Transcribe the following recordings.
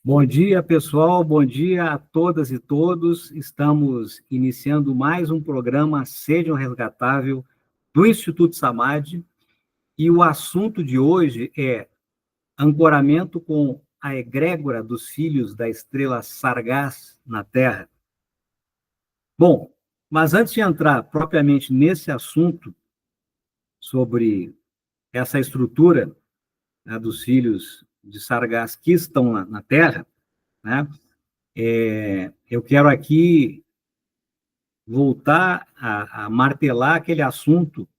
Bom dia, pessoal. Bom dia a todas e todos. Estamos iniciando mais um programa Seja um Resgatável do Instituto Samadhi. E o assunto de hoje é ancoramento com a egrégora dos filhos da estrela Sargás na Terra. Bom, mas antes de entrar propriamente nesse assunto sobre essa estrutura, né, dos filhos de Sargás que estão na Terra, né, eu quero aqui voltar a martelar aquele assunto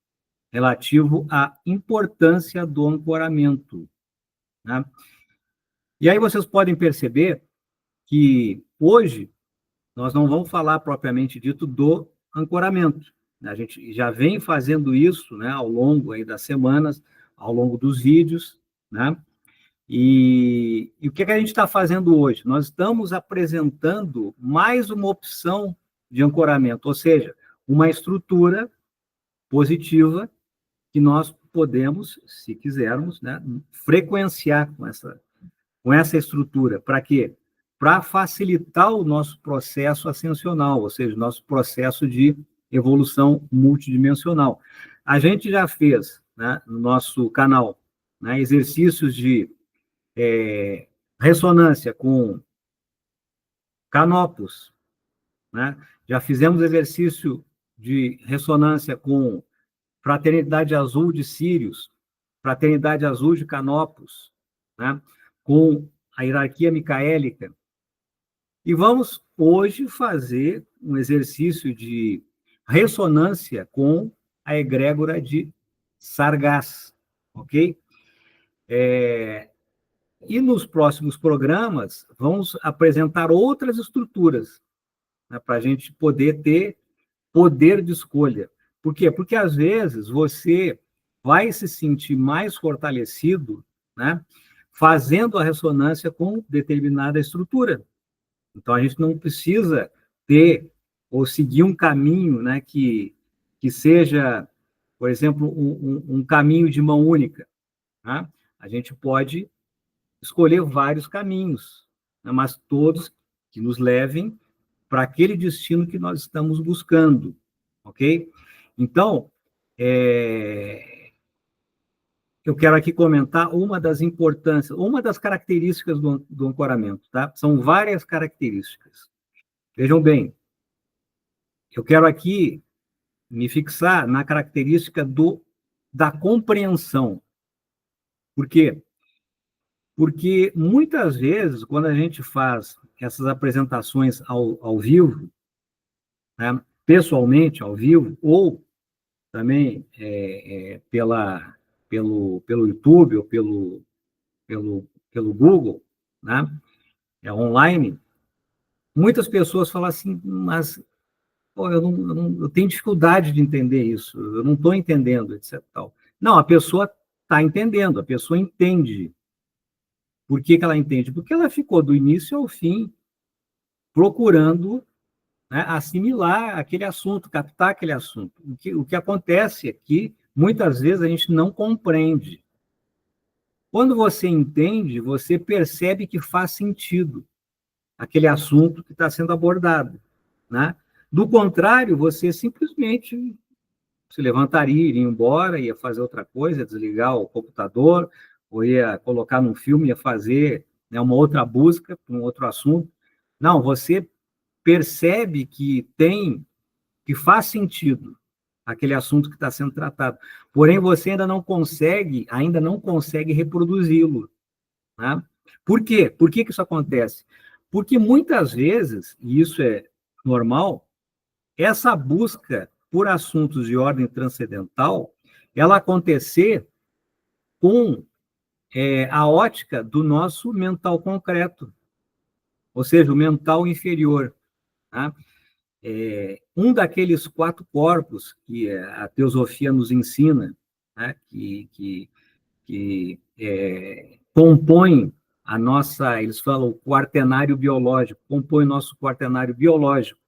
relativo à importância do ancoramento, né? E aí vocês podem perceber que hoje nós não vamos falar propriamente dito do ancoramento. A gente já vem fazendo isso, né, ao longo aí das semanas, ao longo dos vídeos, né? E o que a gente está fazendo hoje? Nós estamos apresentando mais uma opção de ancoramento, ou seja, uma estrutura positiva que nós podemos, se quisermos, né, frequenciar com essa estrutura. Para quê? Para facilitar o nosso processo ascensional, ou seja, nosso processo de evolução multidimensional. A gente já fez, né, no nosso canal, né, exercícios de ressonância com Canopus, né? Já fizemos exercício de ressonância com Fraternidade Azul de Sírios, Fraternidade Azul de Canopus, né? Com a hierarquia micaélica. E vamos hoje fazer um exercício de ressonância com a egrégora de Sargás, ok? E nos próximos programas, vamos apresentar outras estruturas, né, para a gente poder ter poder de escolha. Por quê? Porque, às vezes, você vai se sentir mais fortalecido, né, fazendo a ressonância com determinada estrutura. Então, a gente não precisa ter ou seguir um caminho, né, que seja, por exemplo, um caminho de mão única, né? A gente pode escolher vários caminhos, né, mas todos que nos levem para aquele destino que nós estamos buscando, ok? Então, eu quero aqui comentar uma das importâncias, uma das características do ancoramento, tá? São várias características. Vejam bem, eu quero aqui me fixar na característica da compreensão. Por quê? Porque muitas vezes, quando a gente faz essas apresentações ao vivo, né, pessoalmente, ao vivo, ou também pelo YouTube ou pelo Google, né, online, muitas pessoas falam assim, mas pô, eu tenho dificuldade de entender isso, eu não estou entendendo, etc. Tal. Não, a pessoa está entendendo, a pessoa entende. Por que ela entende? Porque ela ficou do início ao fim procurando, né, assimilar aquele assunto, captar aquele assunto. O que acontece é que, muitas vezes, a gente não compreende. Quando você entende, você percebe que faz sentido aquele assunto que está sendo abordado, né? Do contrário, você simplesmente se levantaria, iria embora, ia fazer outra coisa, ia desligar o computador, ou ia colocar num filme, ia fazer, né, uma outra busca, um outro assunto. Não, você percebe que faz sentido aquele assunto que está sendo tratado. Porém, você ainda não consegue reproduzi-lo, né? Por quê? Por que isso acontece? Porque muitas vezes, e isso é normal, essa busca por assuntos de ordem transcendental, ela acontecer com a ótica do nosso mental concreto, ou seja, o mental inferior, tá? Um daqueles 4 corpos que a teosofia nos ensina, né, que compõem a nossa, eles falam, o quaternário biológico, compõe o nosso quaternário biológico,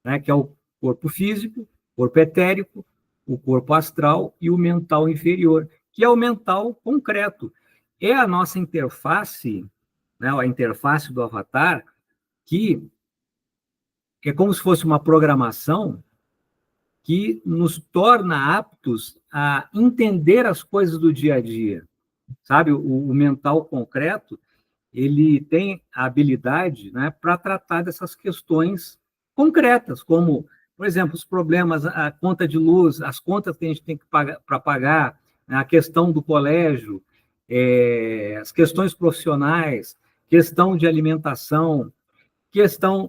né, que é o corpo físico, corpo etérico, o corpo astral e o mental inferior, que é o mental concreto. É a nossa interface né, a interface do avatar, que é como se fosse uma programação que nos torna aptos a entender as coisas do dia a dia, sabe? O mental concreto, ele tem a habilidade, né, para tratar dessas questões concretas, como, por exemplo, os problemas, a conta de luz, as contas que a gente tem que pagar para pagar, né, a questão do colégio, as questões profissionais, questão de alimentação,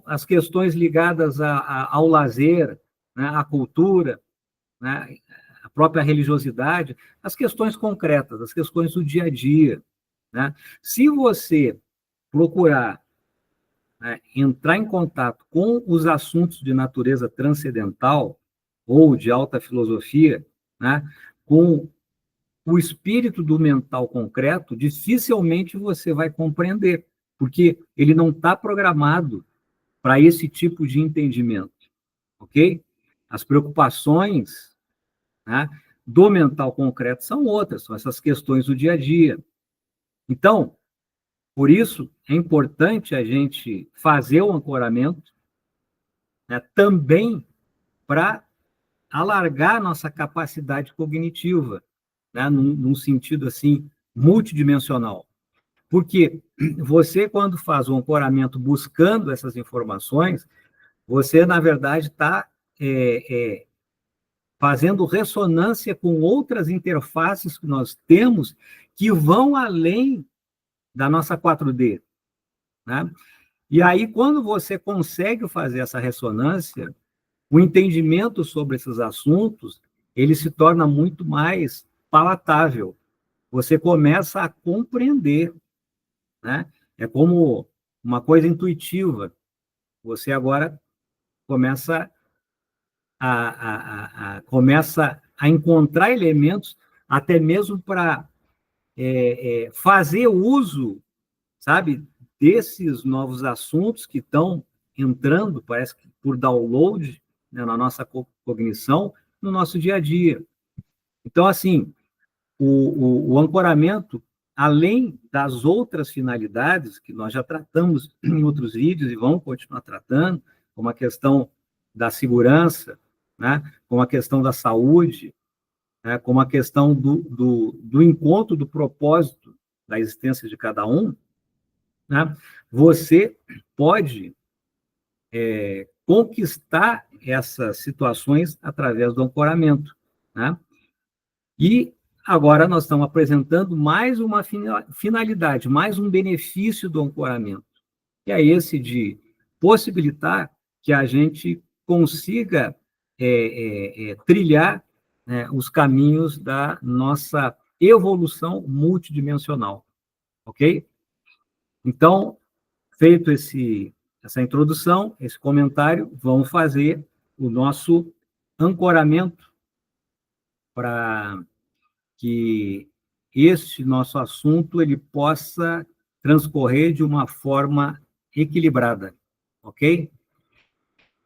as questões ligadas ao lazer, né, à cultura, né, à própria religiosidade, as questões concretas, as questões do dia a dia, né? Se você procurar, né, entrar em contato com os assuntos de natureza transcendental ou de alta filosofia, né, com o espírito do mental concreto, dificilmente você vai compreender, porque ele não está programado para esse tipo de entendimento, ok? As preocupações, né, do mental concreto são outras, são essas questões do dia a dia. Então, por isso, é importante a gente fazer o ancoramento, né, também para alargar nossa capacidade cognitiva, né, num sentido assim multidimensional. Porque você, quando faz o ancoramento buscando essas informações, você, na verdade, está fazendo ressonância com outras interfaces que nós temos que vão além da nossa 4D, né? E aí, quando você consegue fazer essa ressonância, o entendimento sobre esses assuntos, ele se torna muito mais palatável. Você começa a compreender, né? É como uma coisa intuitiva. Você agora começa começa a encontrar elementos até mesmo para fazer uso, sabe, desses novos assuntos que estão entrando, parece que por download, né, na nossa cognição, no nosso dia a dia. Então, assim, o ancoramento, além das outras finalidades que nós já tratamos em outros vídeos e vamos continuar tratando, como a questão da segurança, né, como a questão da saúde, né, como a questão do encontro do propósito da existência de cada um, né, você pode conquistar essas situações através do ancoramento, né? E agora nós estamos apresentando mais uma finalidade, mais um benefício do ancoramento, que é esse de possibilitar que a gente consiga trilhar, né, os caminhos da nossa evolução multidimensional, ok? Então, feito essa introdução, esse comentário, vamos fazer o nosso ancoramento para que este nosso assunto ele possa transcorrer de uma forma equilibrada, ok?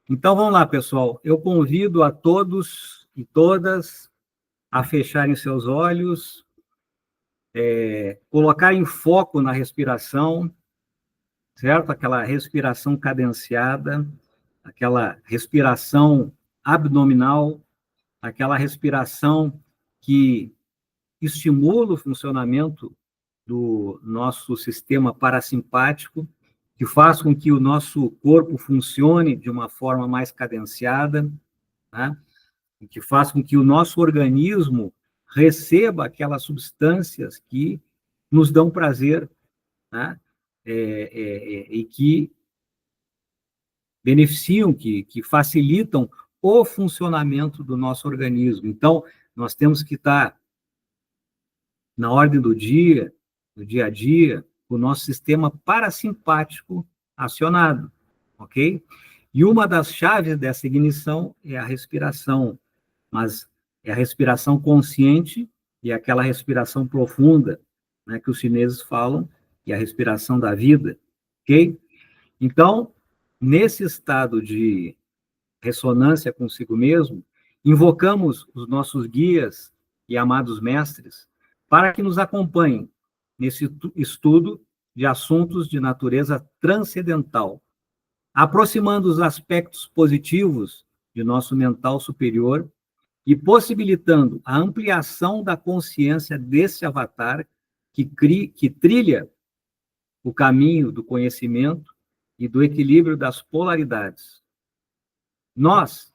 Então, vamos lá, pessoal. Eu convido a todos e todas a fecharem seus olhos, colocarem foco na respiração, certo? Aquela respiração cadenciada, aquela respiração abdominal, aquela respiração que estimula o funcionamento do nosso sistema parasimpático, que faz com que o nosso corpo funcione de uma forma mais cadenciada, né? Que faz com que o nosso organismo receba aquelas substâncias que nos dão prazer, né? E que beneficiam, que facilitam o funcionamento do nosso organismo. Então, nós temos que estar na ordem do dia, no dia a dia, o nosso sistema parasimpático acionado, ok? E uma das chaves dessa ignição é a respiração, mas é a respiração consciente e aquela respiração profunda, né, que os chineses falam, e a respiração da vida, ok? Então, nesse estado de ressonância consigo mesmo, invocamos os nossos guias e amados mestres para que nos acompanhem nesse estudo de assuntos de natureza transcendental, aproximando os aspectos positivos de nosso mental superior e possibilitando a ampliação da consciência desse avatar que trilha o caminho do conhecimento e do equilíbrio das polaridades. Nós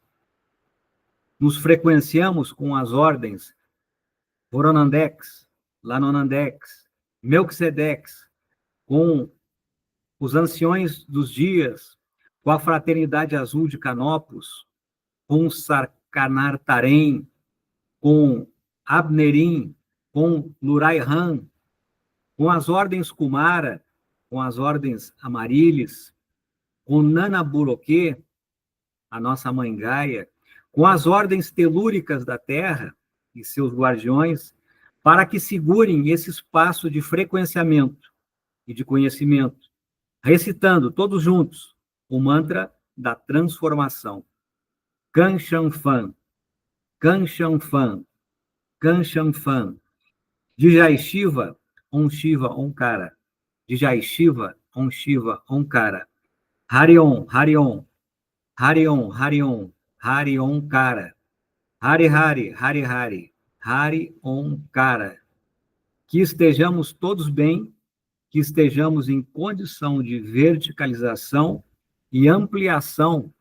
nos frequenciamos com as ordens Voronandex, Lanonandex, Melquisedex, com os anciões dos dias, com a fraternidade azul de Canopus, com Sarkanartarém, com Abnerim, com Lurai Han, com as ordens Kumara, com as ordens Amarilis, com Nana Buroquê, a nossa mãe Gaia, com as ordens telúricas da Terra e seus guardiões, para que segurem esse espaço de frequenciamento e de conhecimento, recitando todos juntos o mantra da transformação. Kanshan Fan, Kanshan Fan, Kanshan Fan. Dijai Shiva, Om Shiva, Omkara. Dijai Shiva, Om Shiva, Omkara. Harion, Harion, Harion, Harion, Hari Omkara. Hari Hari, Hari Hari, Hari Omkara. Que estejamos todos bem, que estejamos em condição de verticalização e ampliação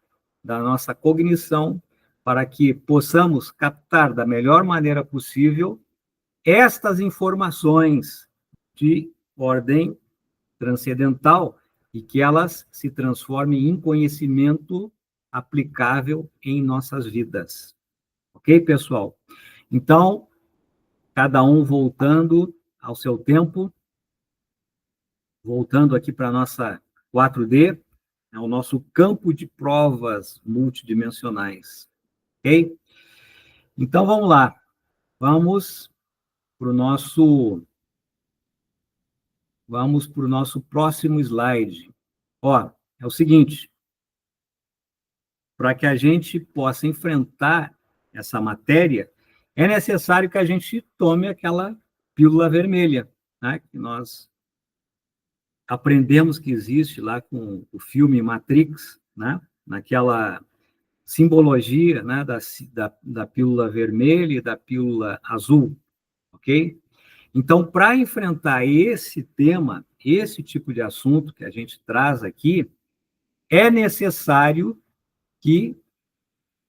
da nossa cognição, para que possamos captar da melhor maneira possível estas informações de ordem transcendental e que elas se transformem em conhecimento aplicável em nossas vidas. Ok, pessoal? Então, cada um voltando ao seu tempo, voltando aqui para a nossa 4D, é o nosso campo de provas multidimensionais. Ok? Então, vamos lá. Vamos para o nosso próximo slide. Ó, é o seguinte, para que a gente possa enfrentar essa matéria, é necessário que a gente tome aquela pílula vermelha, né, que nós aprendemos que existe lá com o filme Matrix, né, naquela simbologia, né, da pílula vermelha e da pílula azul, ok? Então, para enfrentar esse tema, esse tipo de assunto que a gente traz aqui, é necessário que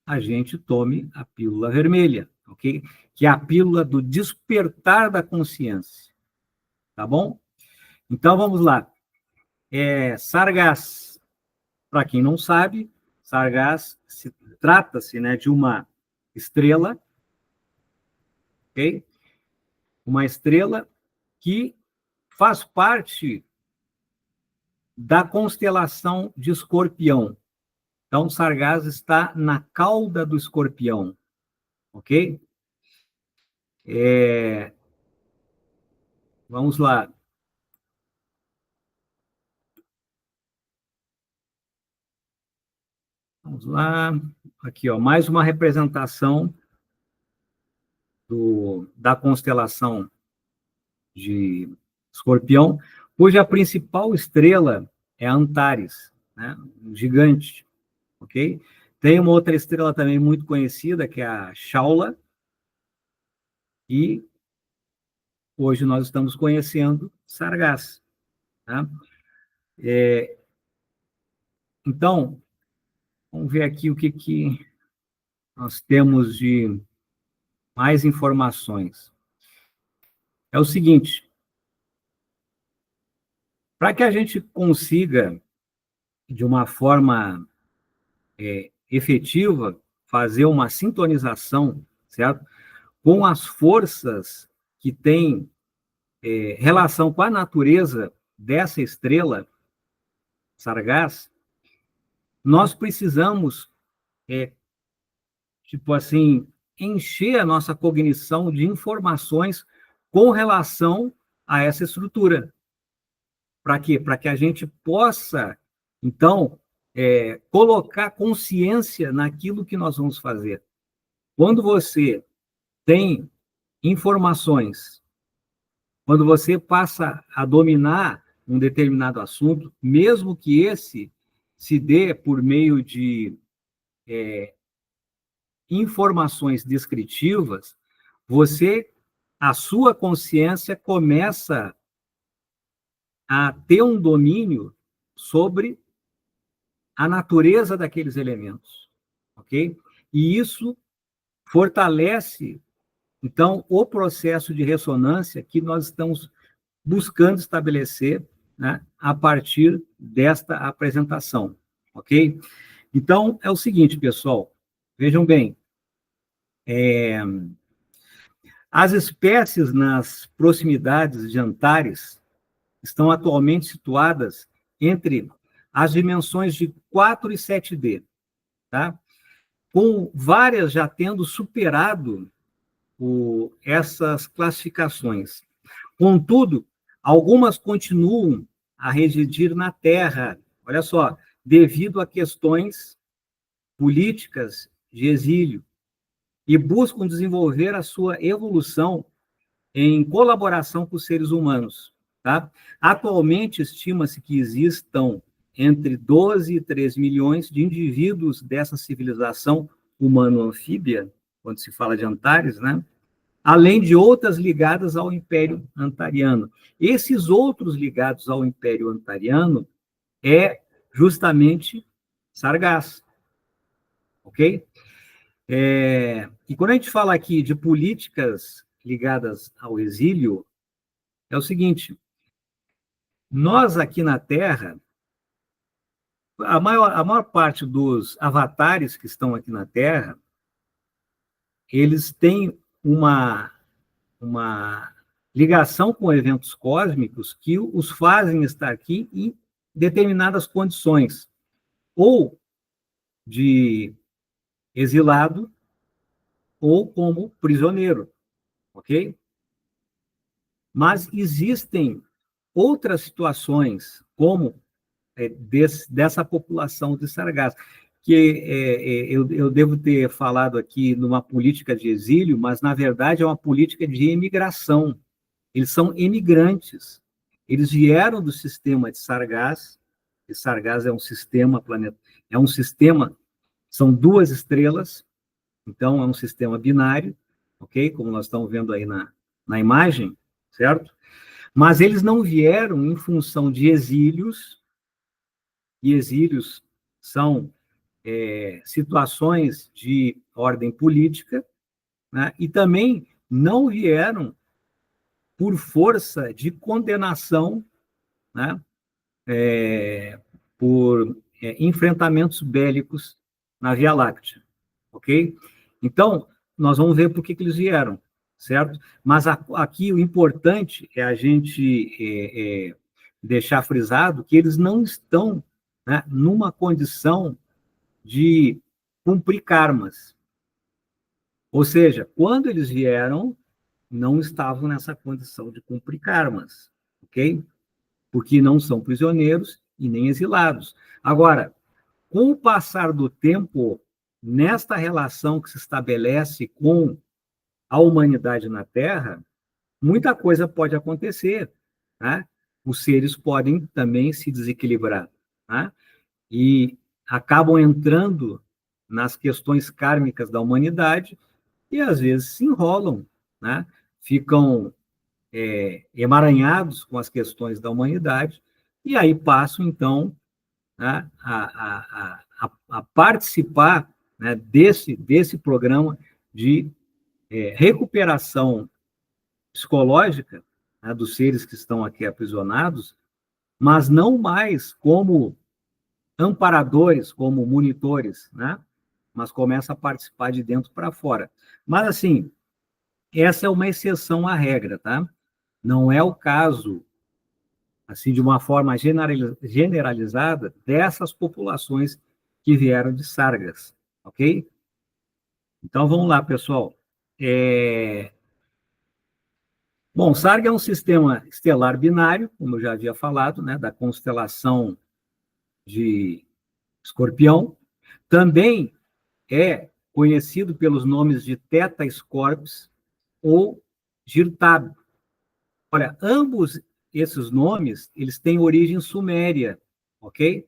a gente tome a pílula vermelha, ok? Que é a pílula do despertar da consciência, tá bom? Então, vamos lá. Sargás, para quem não sabe, Sargás trata-se, né, de uma estrela, ok? Uma estrela que faz parte da constelação de Escorpião. Então, Sargás está na cauda do Escorpião, ok? Vamos lá. Vamos lá. Aqui, ó, mais uma representação da constelação de Escorpião, cuja principal estrela é Antares, né? Um gigante, ok? Tem uma outra estrela também muito conhecida, que é a Shaula, e hoje nós estamos conhecendo Sargás, tá? Então, vamos ver aqui o que nós temos de mais informações. É o seguinte, para que a gente consiga, de uma forma efetiva, fazer uma sintonização, certo? Com as forças que têm relação com a natureza dessa estrela, Sargás, nós precisamos, tipo assim, encher a nossa cognição de informações com relação a essa estrutura. Para quê? Para que a gente possa, então, colocar consciência naquilo que nós vamos fazer. Quando você tem informações, quando você passa a dominar um determinado assunto, mesmo que esse se dê por meio de informações descritivas, a sua consciência começa a ter um domínio sobre a natureza daqueles elementos, ok? E isso fortalece, então, o processo de ressonância que nós estamos buscando estabelecer, né, a partir desta apresentação, ok? Então, é o seguinte, pessoal, vejam bem, as espécies nas proximidades de Antares estão atualmente situadas entre as dimensões de 4 e 7D, tá? Com várias já tendo superado essas classificações. Contudo, algumas continuam a residir na Terra, olha só, devido a questões políticas de exílio, e buscam desenvolver a sua evolução em colaboração com os seres humanos. Tá? Atualmente, estima-se que existam entre 12 e 13 milhões de indivíduos dessa civilização humano-anfíbia, quando se fala de Antares, né? Além de outras ligadas ao Império Antariano. Esses outros ligados ao Império Antariano é justamente Sargasso, ok? E quando a gente fala aqui de políticas ligadas ao exílio, é o seguinte, nós aqui na Terra, a maior parte dos avatares que estão aqui na Terra, eles têm uma ligação com eventos cósmicos que os fazem estar aqui em determinadas condições, ou de exilado, ou como prisioneiro, ok? Mas existem outras situações, como dessa população de Sargasso, que eu devo ter falado aqui numa política de exílio, mas, na verdade, é uma política de imigração. Eles são imigrantes. Eles vieram do sistema de Sargasso, e Sargasso é um sistema são duas estrelas, então é um sistema binário, ok? Como nós estamos vendo aí na imagem, certo? Mas eles não vieram em função de exílios, e exílios são situações de ordem política, né? E também não vieram por força de condenação, né? Por enfrentamentos bélicos na Via Láctea, ok? Então, nós vamos ver por que eles vieram, certo? Mas aqui o importante é a gente deixar frisado que eles não estão, né, numa condição de cumprir karmas. Ou seja, quando eles vieram, não estavam nessa condição de cumprir karmas, ok? Porque não são prisioneiros e nem exilados. Agora, com o passar do tempo, nesta relação que se estabelece com a humanidade na Terra, muita coisa pode acontecer, né? Os seres podem também se desequilibrar, né? E acabam entrando nas questões kármicas da humanidade e, às vezes, se enrolam, né? Ficam emaranhados com as questões da humanidade e aí passam, então, né, a participar, né, desse programa de recuperação psicológica, né, dos seres que estão aqui aprisionados, mas não mais como amparadores, como monitores, né? Mas começa a participar de dentro para fora. Mas, assim, essa é uma exceção à regra, tá? Não é o caso, assim, de uma forma generalizada, dessas populações que vieram de Sargas, ok? Então, vamos lá, pessoal. Bom, Sarga é um sistema estelar binário, como eu já havia falado, né, da constelação de Escorpião. Também é conhecido pelos nomes de Theta Scorpis ou Girtab. Olha, ambos esses nomes, eles têm origem suméria, ok?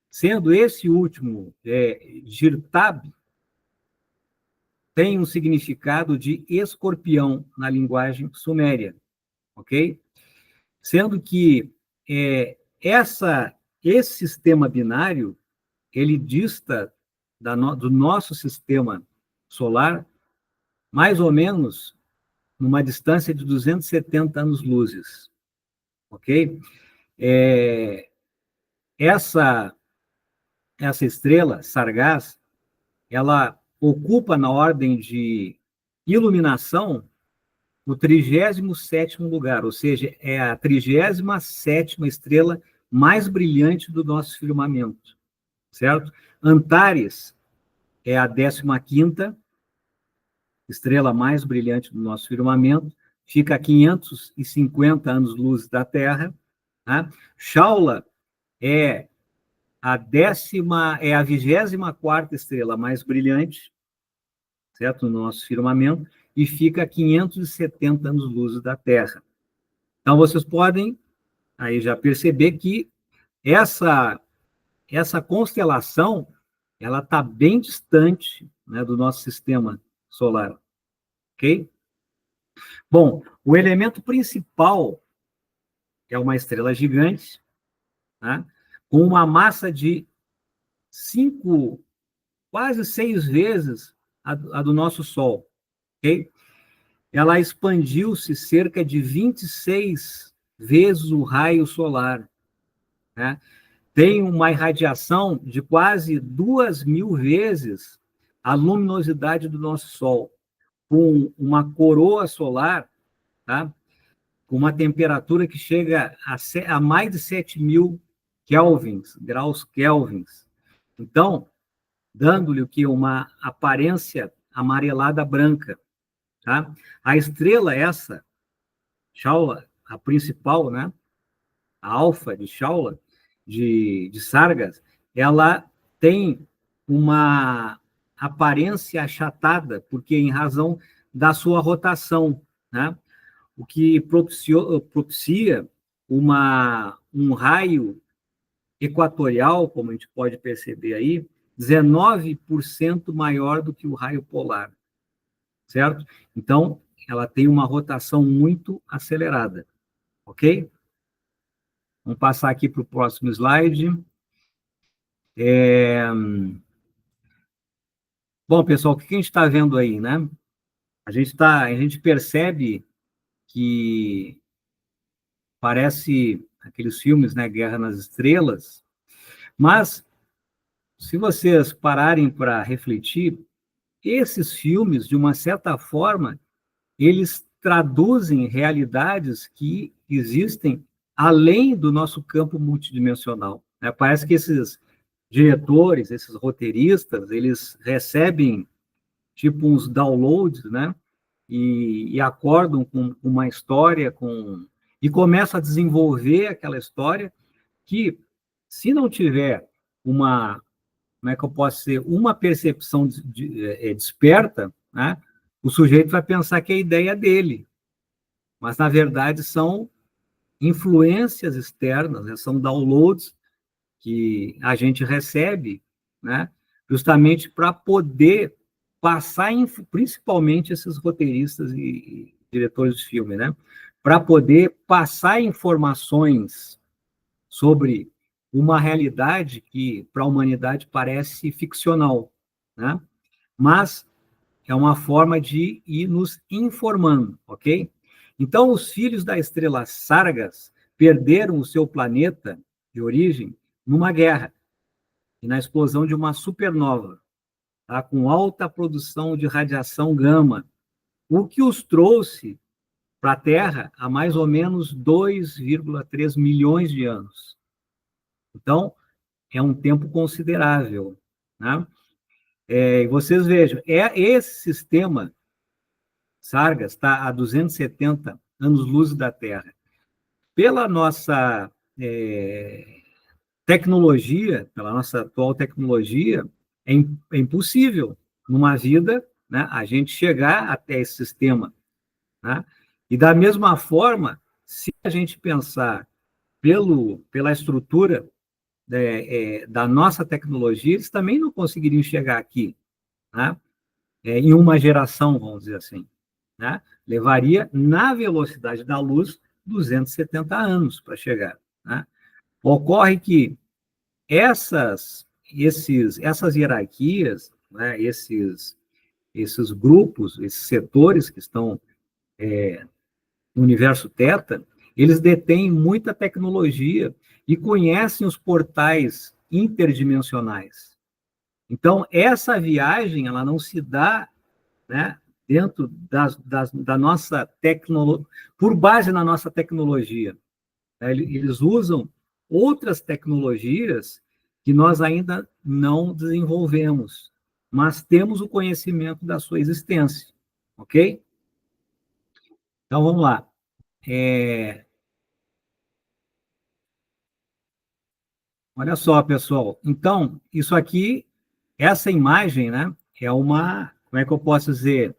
Sendo esse último, Jirtab, tem um significado de escorpião na linguagem suméria, ok? Sendo que esse sistema binário, ele dista do nosso sistema solar mais ou menos numa distância de 270 anos-luzes, ok? Essa estrela, Sargás, ela ocupa na ordem de iluminação o 37º lugar, ou seja, é a 37ª estrela mais brilhante do nosso firmamento, certo? Antares é a 15ª estrela mais brilhante do nosso firmamento, fica a 550 anos-luz da Terra. Tá? Shaula é a 24ª estrela mais brilhante, certo? No nosso firmamento, e fica a 570 anos-luz da Terra. Então, vocês podem aí já perceber que essa constelação, ela está bem distante, né, do nosso sistema solar, ok? Bom, o elemento principal é uma estrela gigante, né, com uma massa de quase 6 vezes a do nosso Sol, ok? Ela expandiu-se cerca de 26 vezes o raio solar, né? Tem uma irradiação de quase 2.000 vezes a luminosidade do nosso Sol, com uma coroa solar, tá? Com uma temperatura que chega a mais de 7.000 kelvins, graus kelvins. Então, dando-lhe o que? Uma aparência amarelada branca. Tá? A estrela essa, Shaula, a principal, né? A alfa de Shaula, de Sargas, ela tem uma aparência achatada, porque em razão da sua rotação, né? O que propicia um raio equatorial, como a gente pode perceber aí, 19% maior do que o raio polar, certo? Então, ela tem uma rotação muito acelerada, ok? Vamos passar aqui para o próximo slide. Bom, pessoal, o que a gente está vendo aí, né? A gente percebe que parece aqueles filmes, né, Guerra nas Estrelas, mas se vocês pararem para refletir, esses filmes, de uma certa forma, eles traduzem realidades que existem além do nosso campo multidimensional, né? Parece que esses diretores, esses roteiristas, eles recebem tipo uns downloads, né? E acordam com uma história, e começam a desenvolver aquela história que, se não tiver como é que eu posso ser, uma percepção desperta, né? O sujeito vai pensar que é a ideia dele, mas, na verdade, são influências externas, né? São downloads que a gente recebe, né? Justamente para poder passar, principalmente esses roteiristas e diretores de filme, né? Para poder passar informações sobre uma realidade que para a humanidade parece ficcional, né? Mas é uma forma de ir nos informando, ok? Então, os filhos da estrela Sargas perderam o seu planeta de origem numa guerra e na explosão de uma supernova, tá? Com alta produção de radiação gama, o que os trouxe para a Terra há mais ou menos 2,3 milhões de anos. Então, é um tempo considerável, né? Vocês vejam, esse sistema Sargas está a 270 anos-luz da Terra. Pela nossa tecnologia, pela nossa atual tecnologia, é impossível, numa vida, né, a gente chegar até esse sistema, né? E, da mesma forma, se a gente pensar pela estrutura da nossa tecnologia, eles também não conseguiriam chegar aqui, né? Em uma geração, vamos dizer assim. Né? Levaria, na velocidade da luz, 270 anos para chegar. Né? Ocorre que essas hierarquias, né, esses grupos, esses setores que estão no universo Teta, eles detêm muita tecnologia e conhecem os portais interdimensionais. Então, essa viagem, ela não se dá, né, dentro da nossa tecnologia, por base na nossa tecnologia. Né? Eles usam outras tecnologias que nós ainda não desenvolvemos, mas temos o conhecimento da sua existência, ok? Então, vamos lá. Olha só, pessoal. Então, isso aqui, essa imagem, né, é uma, como é que eu posso dizer?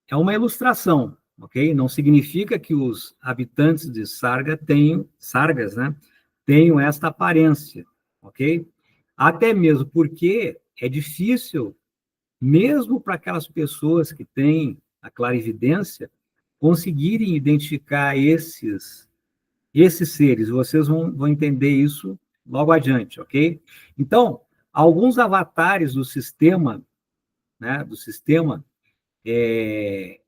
É uma ilustração, ok? Não significa que os habitantes de Sargas, né, tenham esta aparência, ok? Até mesmo porque é difícil, mesmo para aquelas pessoas que têm a clarividência, conseguirem identificar esses seres. Vocês vão entender isso logo adiante, ok? Então, alguns avatares do sistema, né, que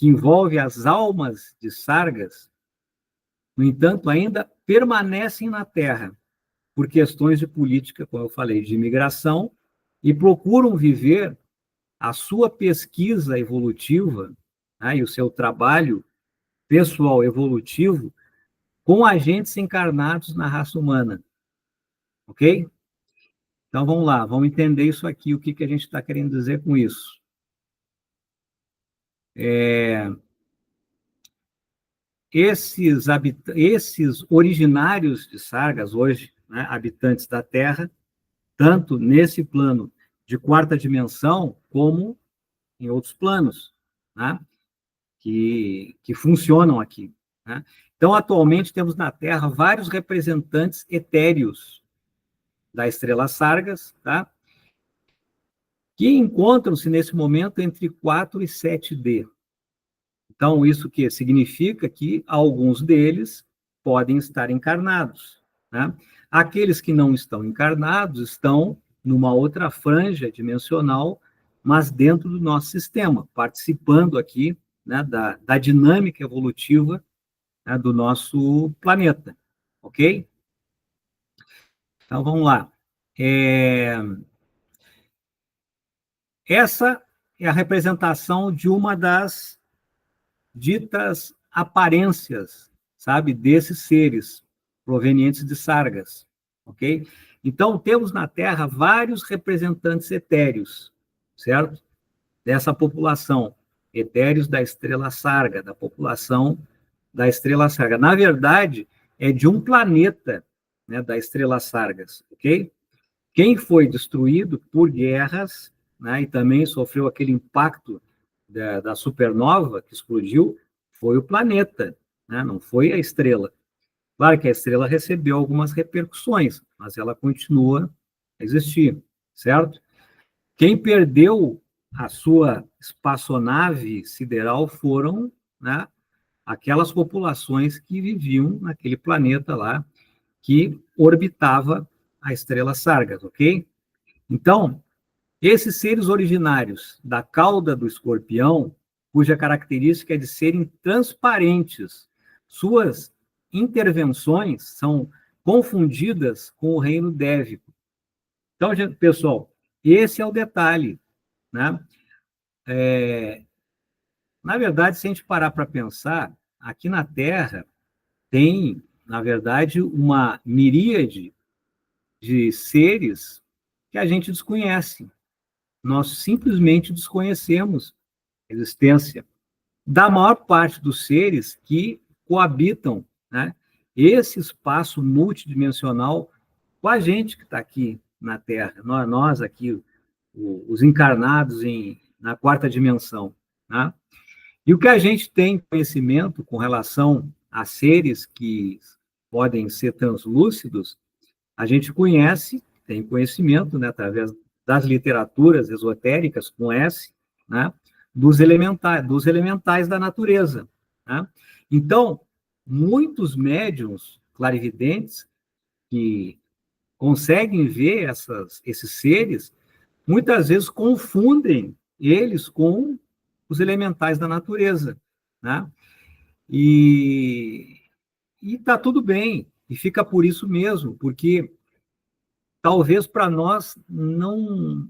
envolve as almas de Sargas, no entanto, ainda permanecem na Terra por questões de política, como eu falei, de imigração, e procuram viver a sua pesquisa evolutiva, né, e o seu trabalho pessoal evolutivo com agentes encarnados na raça humana, ok? Então vamos lá, vamos entender isso aqui, o que a gente está querendo dizer com isso. Esses originários de Sargas, hoje, né, habitantes da Terra, tanto nesse plano de quarta dimensão, como em outros planos, né, que funcionam aqui. Né? Então, atualmente, temos na Terra vários representantes etéreos da estrela Sargas, tá? Que encontram-se nesse momento entre 4 e 7D. Então, isso que significa que alguns deles podem estar encarnados. Né? Aqueles que não estão encarnados estão numa outra franja dimensional, mas dentro do nosso sistema, participando aqui, né, da dinâmica evolutiva, né, do nosso planeta. Ok? Então, vamos lá. Essa é a representação de uma das ditas aparências, sabe, desses seres provenientes de Sargas, ok? Então, temos na Terra vários representantes etéreos, certo? Dessa população, etéreos da estrela Sarga, da população da estrela Sarga. Na verdade, é de um planeta, né, da estrela Sargas, ok? Quem foi destruído por guerras, né, e também sofreu aquele impacto da supernova que explodiu, foi o planeta, né, não foi a estrela. Claro que a estrela recebeu algumas repercussões, mas ela continua a existir, certo? Quem perdeu a sua espaçonave sideral foram, né, aquelas populações que viviam naquele planeta lá, que orbitava a estrela Sargas, ok? Então, esses seres originários da cauda do escorpião, cuja característica é de serem transparentes, suas intervenções são confundidas com o reino dévico. Então, pessoal, esse é o detalhe, né? Na verdade, se a gente parar para pensar, aqui na Terra tem, na verdade, uma miríade de seres que a gente desconhece. Nós simplesmente desconhecemos a existência da maior parte dos seres que coabitam, né, esse espaço multidimensional com a gente que está aqui na Terra, nós aqui, os encarnados na quarta dimensão. Né? E o que a gente tem conhecimento com relação a seres que podem ser translúcidos, a gente conhece, tem conhecimento, né, através das literaturas esotéricas, com S, né, dos elementais da natureza. Né? Então, muitos médiums clarividentes que conseguem ver esses seres, muitas vezes confundem eles com os elementais da natureza. Né? E está tudo bem, e fica por isso mesmo, porque talvez para nós não,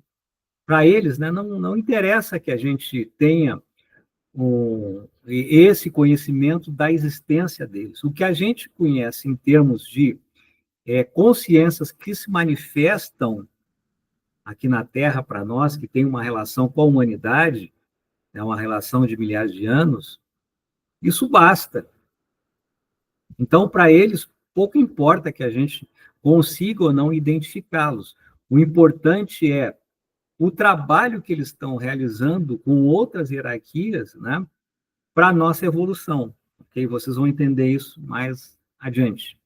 para eles, né, não interessa que a gente tenha esse conhecimento da existência deles. O que a gente conhece em termos de consciências que se manifestam aqui na Terra para nós, que tem uma relação com a humanidade, é uma relação de milhares de anos, isso basta. Então, para eles, pouco importa que a gente consiga ou não identificá-los. O importante é o trabalho que eles estão realizando com outras hierarquias, né, para a nossa evolução. Okay? Vocês vão entender isso mais adiante.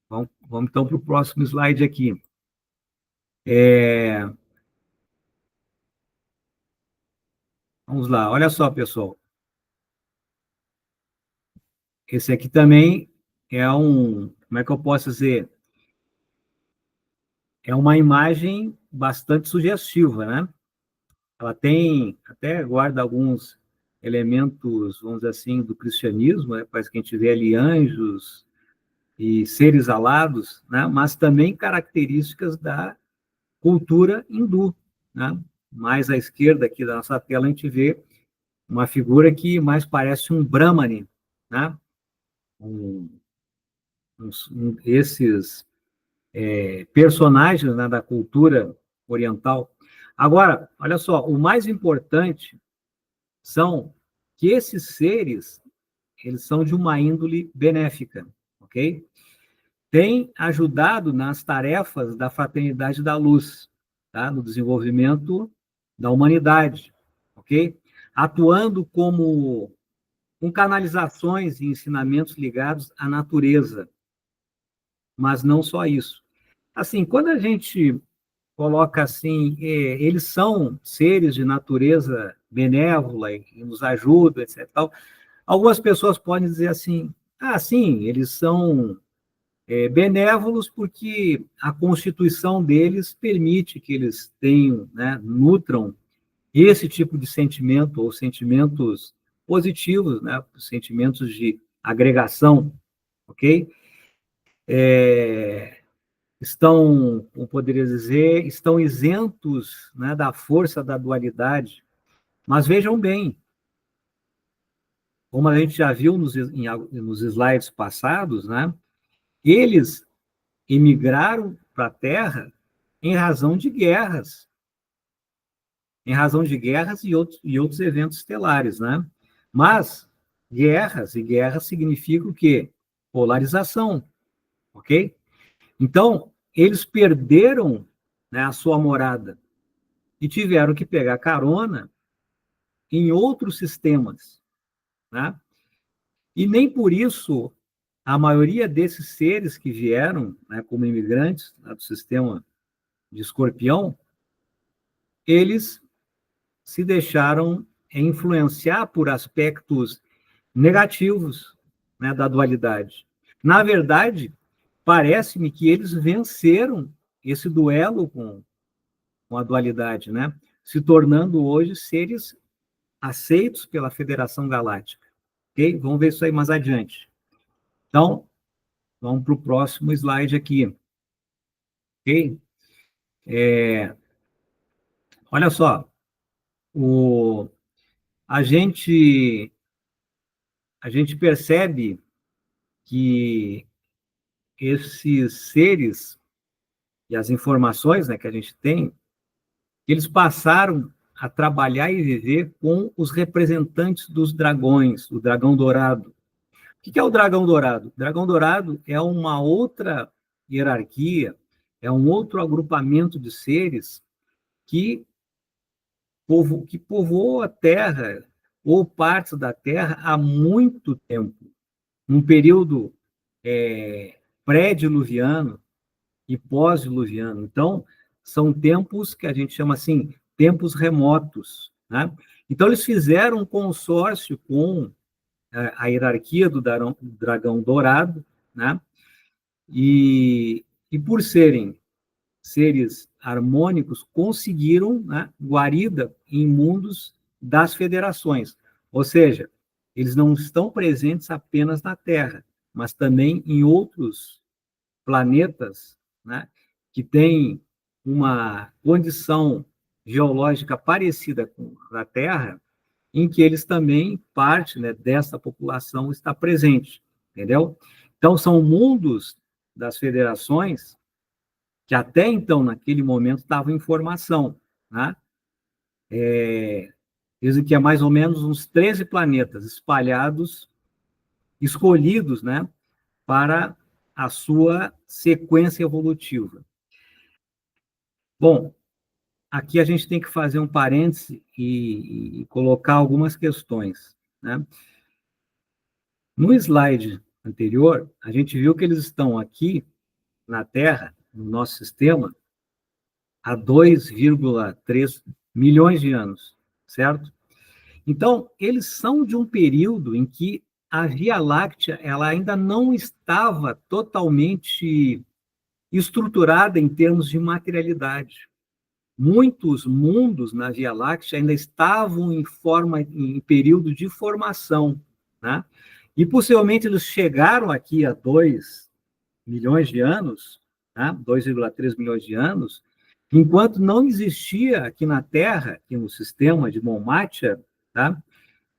Vamos então para o próximo slide aqui. Vamos lá, olha só, pessoal. Esse aqui também é como é que eu posso dizer? É uma imagem bastante sugestiva, né? Ela tem, até guarda alguns elementos, vamos dizer assim, do cristianismo, né? Parece que a gente vê ali anjos e seres alados, né? Mas também características da cultura hindu, né? Mais à esquerda aqui da nossa tela a gente vê uma figura que mais parece um Brahmani, né? Um, esses personagens, né, da cultura oriental. Agora, olha só, o mais importante são que esses seres, eles são de uma índole benéfica, ok? Tem ajudado nas tarefas da fraternidade da luz, tá? No desenvolvimento da humanidade, ok? Atuando com canalizações e ensinamentos ligados à natureza, mas não só isso. Assim, quando a gente coloca assim, eles são seres de natureza benévola e nos ajudam, etc. Tal. Algumas pessoas podem dizer assim, sim, eles são benévolos porque a constituição deles permite que eles tenham, né, nutram esse tipo de sentimento, ou sentimentos positivos, né, sentimentos de agregação, ok? Estão, como poderia dizer, estão isentos, né, da força da dualidade. Mas vejam bem, como a gente já viu nos slides passados, né, eles emigraram para a Terra em razão de guerras e outros eventos estelares, né? Mas guerras significam o quê? Polarização, ok? Então, eles perderam, né, a sua morada e tiveram que pegar carona em outros sistemas, né? E nem por isso a maioria desses seres que vieram, né, como imigrantes, né, do sistema de Escorpião, eles se deixaram influenciar por aspectos negativos, né, da dualidade. Na verdade, parece-me que eles venceram esse duelo com a dualidade, né? Se tornando hoje seres aceitos pela Federação Galáctica. Ok? Vamos ver isso aí mais adiante. Então, vamos para o próximo slide aqui. Ok? Olha só, o, a gente a gente percebe que esses seres e as informações, né, que a gente tem, eles passaram a trabalhar e viver com os representantes dos dragões, o dragão dourado. O que é o dragão dourado? O dragão dourado é uma outra hierarquia, é um outro agrupamento de seres que povoou a Terra ou partes da Terra há muito tempo, num período pré-diluviano e pós-diluviano. Então, são tempos que a gente chama assim, tempos remotos, né? Então, eles fizeram um consórcio com a hierarquia do dragão dourado, né? E por serem seres harmônicos, conseguiram, né, guarida em mundos das federações. Ou seja, eles não estão presentes apenas na Terra, mas também em outros planetas, né, que têm uma condição geológica parecida com a Terra, em que eles também, parte, né, dessa população está presente, entendeu? Então, são mundos das federações que até então, naquele momento, estavam em formação, né? Dizem que é mais ou menos uns 13 planetas espalhados, escolhidos, né, para a sua sequência evolutiva. Bom, aqui a gente tem que fazer um parêntese e colocar algumas questões, né? No slide anterior, a gente viu que eles estão aqui na Terra, no nosso sistema, há 2,3 milhões de anos, certo? Então, eles são de um período em que a Via Láctea ela ainda não estava totalmente estruturada em termos de materialidade. Muitos mundos na Via Láctea ainda estavam em período de formação, né? E possivelmente eles chegaram aqui há 2 milhões de anos, né? 2,3 milhões de anos, enquanto não existia aqui na Terra, aqui no sistema de Montmartre, tá?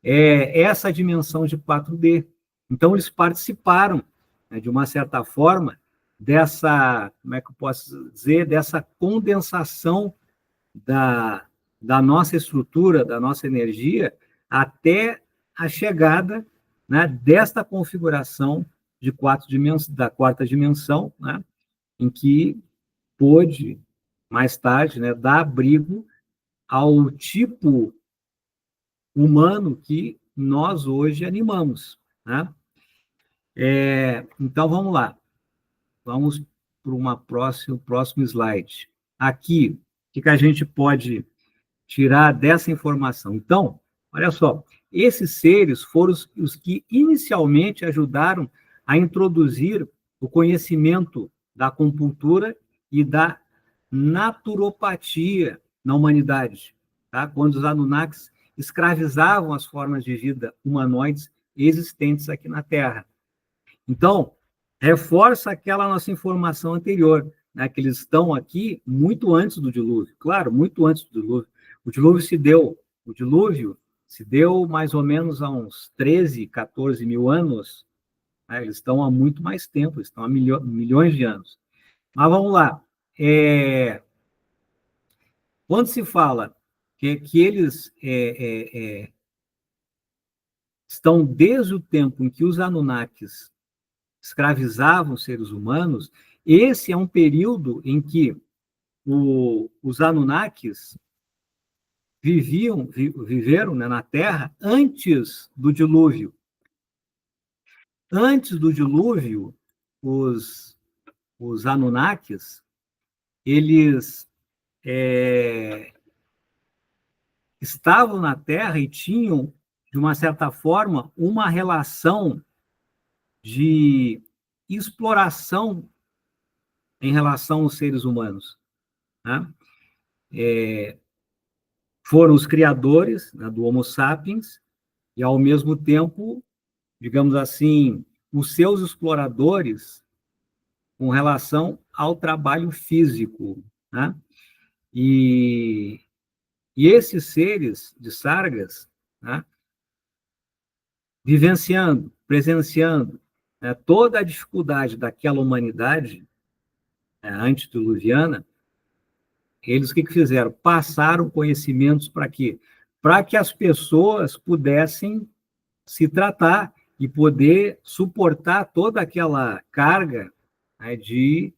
Essa dimensão de 4D. Então, eles participaram, né, de uma certa forma, dessa, como é que eu posso dizer, dessa condensação da, da nossa estrutura, da nossa energia, até a chegada, né, desta configuração de da quarta dimensão, né, em que pôde, mais tarde, né, dar abrigo ao tipo humano que nós hoje animamos, né? Então, vamos lá. Vamos para próximo slide. Aqui, o que a gente pode tirar dessa informação? Então, olha só, esses seres foram os que inicialmente ajudaram a introduzir o conhecimento da acupuntura e da naturopatia na humanidade, tá? Quando os Anunnakis escravizavam as formas de vida humanoides existentes aqui na Terra. Então, reforça aquela nossa informação anterior, né, que eles estão aqui muito antes do dilúvio. Claro, muito antes do dilúvio. O dilúvio se deu mais ou menos há uns 13, 14 mil anos, né? Eles estão há muito mais tempo, eles estão há milhões de anos. Mas vamos lá. Quando se fala que eles estão desde o tempo em que os Anunnakis escravizavam seres humanos, esse é um período em que os Anunnakis viveram, né, na Terra antes do dilúvio. Antes do dilúvio, os Anunnakis, eles estavam na Terra e tinham, de uma certa forma, uma relação de exploração em relação aos seres humanos, né? Foram os criadores, né, do Homo sapiens e, ao mesmo tempo, digamos assim, os seus exploradores com relação ao trabalho físico, né? E esses seres de Sargas, né, vivenciando, presenciando, né, toda a dificuldade daquela humanidade, né, antediluviana, eles o que fizeram? Passaram conhecimentos para quê? Para que as pessoas pudessem se tratar e poder suportar toda aquela carga, né, de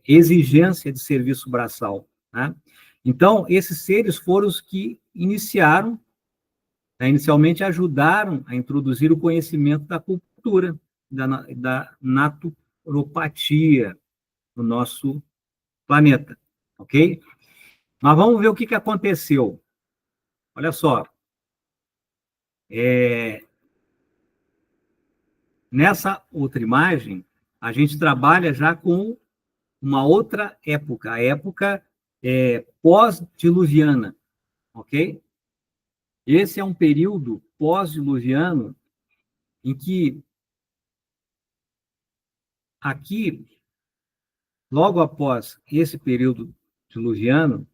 exigência de serviço braçal, né? Então, esses seres foram os que iniciaram inicialmente ajudaram a introduzir o conhecimento da cultura, da naturopatia no nosso planeta, ok? Mas vamos ver o que aconteceu. Olha só, nessa outra imagem, a gente trabalha já com uma outra época, a época pós-diluviana, ok? Esse é um período pós-diluviano em que aqui, logo após esse período diluviano,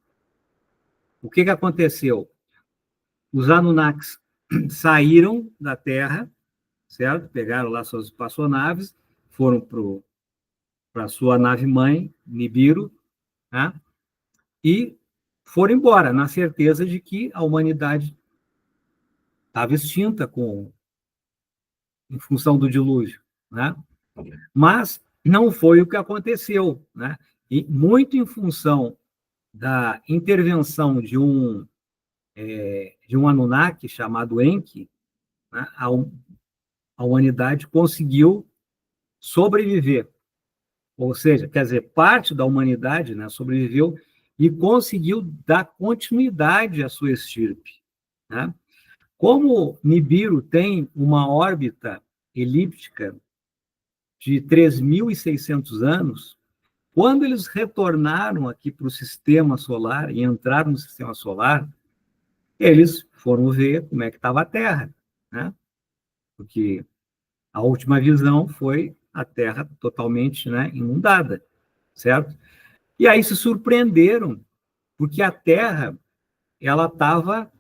o que aconteceu? Os Anunnakis saíram da Terra, certo? Pegaram lá suas espaçonaves, foram para a sua nave-mãe, Nibiru, né? E foram embora, na certeza de que a humanidade estava extinta em função do dilúvio, né? Mas não foi o que aconteceu, né? E muito em função da intervenção de um Anunnaki chamado Enki, né? A humanidade conseguiu sobreviver, ou seja, quer dizer, parte da humanidade, né, sobreviveu e conseguiu dar continuidade à sua estirpe, né? Como Nibiru tem uma órbita elíptica de 3.600 anos, quando eles retornaram aqui para o sistema solar e entraram no sistema solar, eles foram ver como é que estava a Terra, né? Porque a última visão foi a Terra totalmente, né, inundada, certo? E aí se surpreenderam, porque a Terra ela estava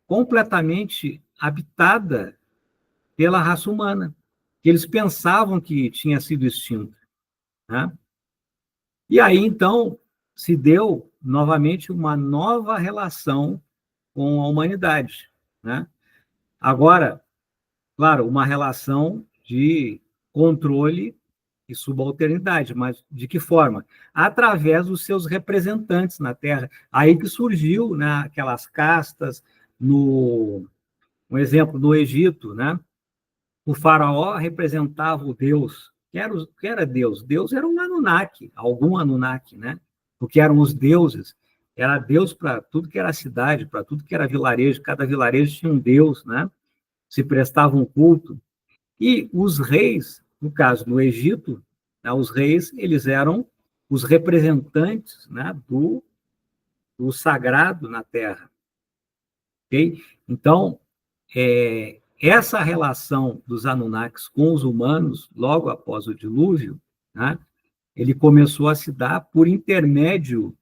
completamente habitada pela raça humana, que eles pensavam que tinha sido extinta, né? E aí, então, se deu novamente uma nova relação com a humanidade, né? Agora, claro, uma relação de controle e subalternidade, mas de que forma? Através dos seus representantes na Terra. Aí que surgiu, né, aquelas castas, um exemplo, no Egito, né? O faraó representava o Deus. Que era Deus? Deus era um Anunnaki, algum Anunnaki, né? Porque eram os deuses. Era Deus para tudo que era cidade, para tudo que era vilarejo. Cada vilarejo tinha um Deus, né? Se prestava um culto. E os reis, no caso no Egito, né, os reis, eles eram os representantes, né, do sagrado na Terra. Okay? Então, essa relação dos Anunnakis com os humanos, logo após o dilúvio, né, ele começou a se dar por intermédio,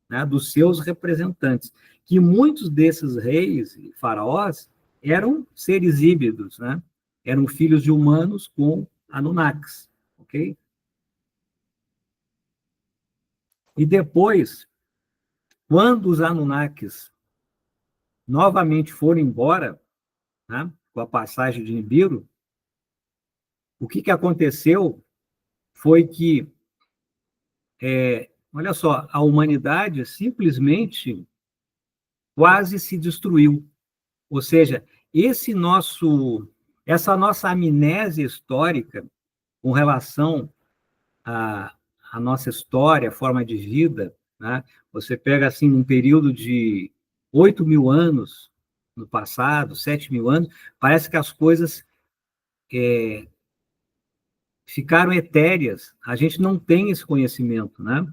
né, dos seus representantes, que muitos desses reis e faraós eram seres híbridos, né? Eram filhos de humanos com Anunnakis, ok? E depois, quando os Anunnakis novamente foram embora, né, com a passagem de Nibiru, o que aconteceu foi que, olha só, a humanidade simplesmente quase se destruiu. Ou seja, essa nossa amnésia histórica com relação à nossa história, forma de vida, né? Você pega assim um período de 8.000 anos no passado, 7.000 anos, parece que as coisas ficaram etéreas. A gente não tem esse conhecimento, né?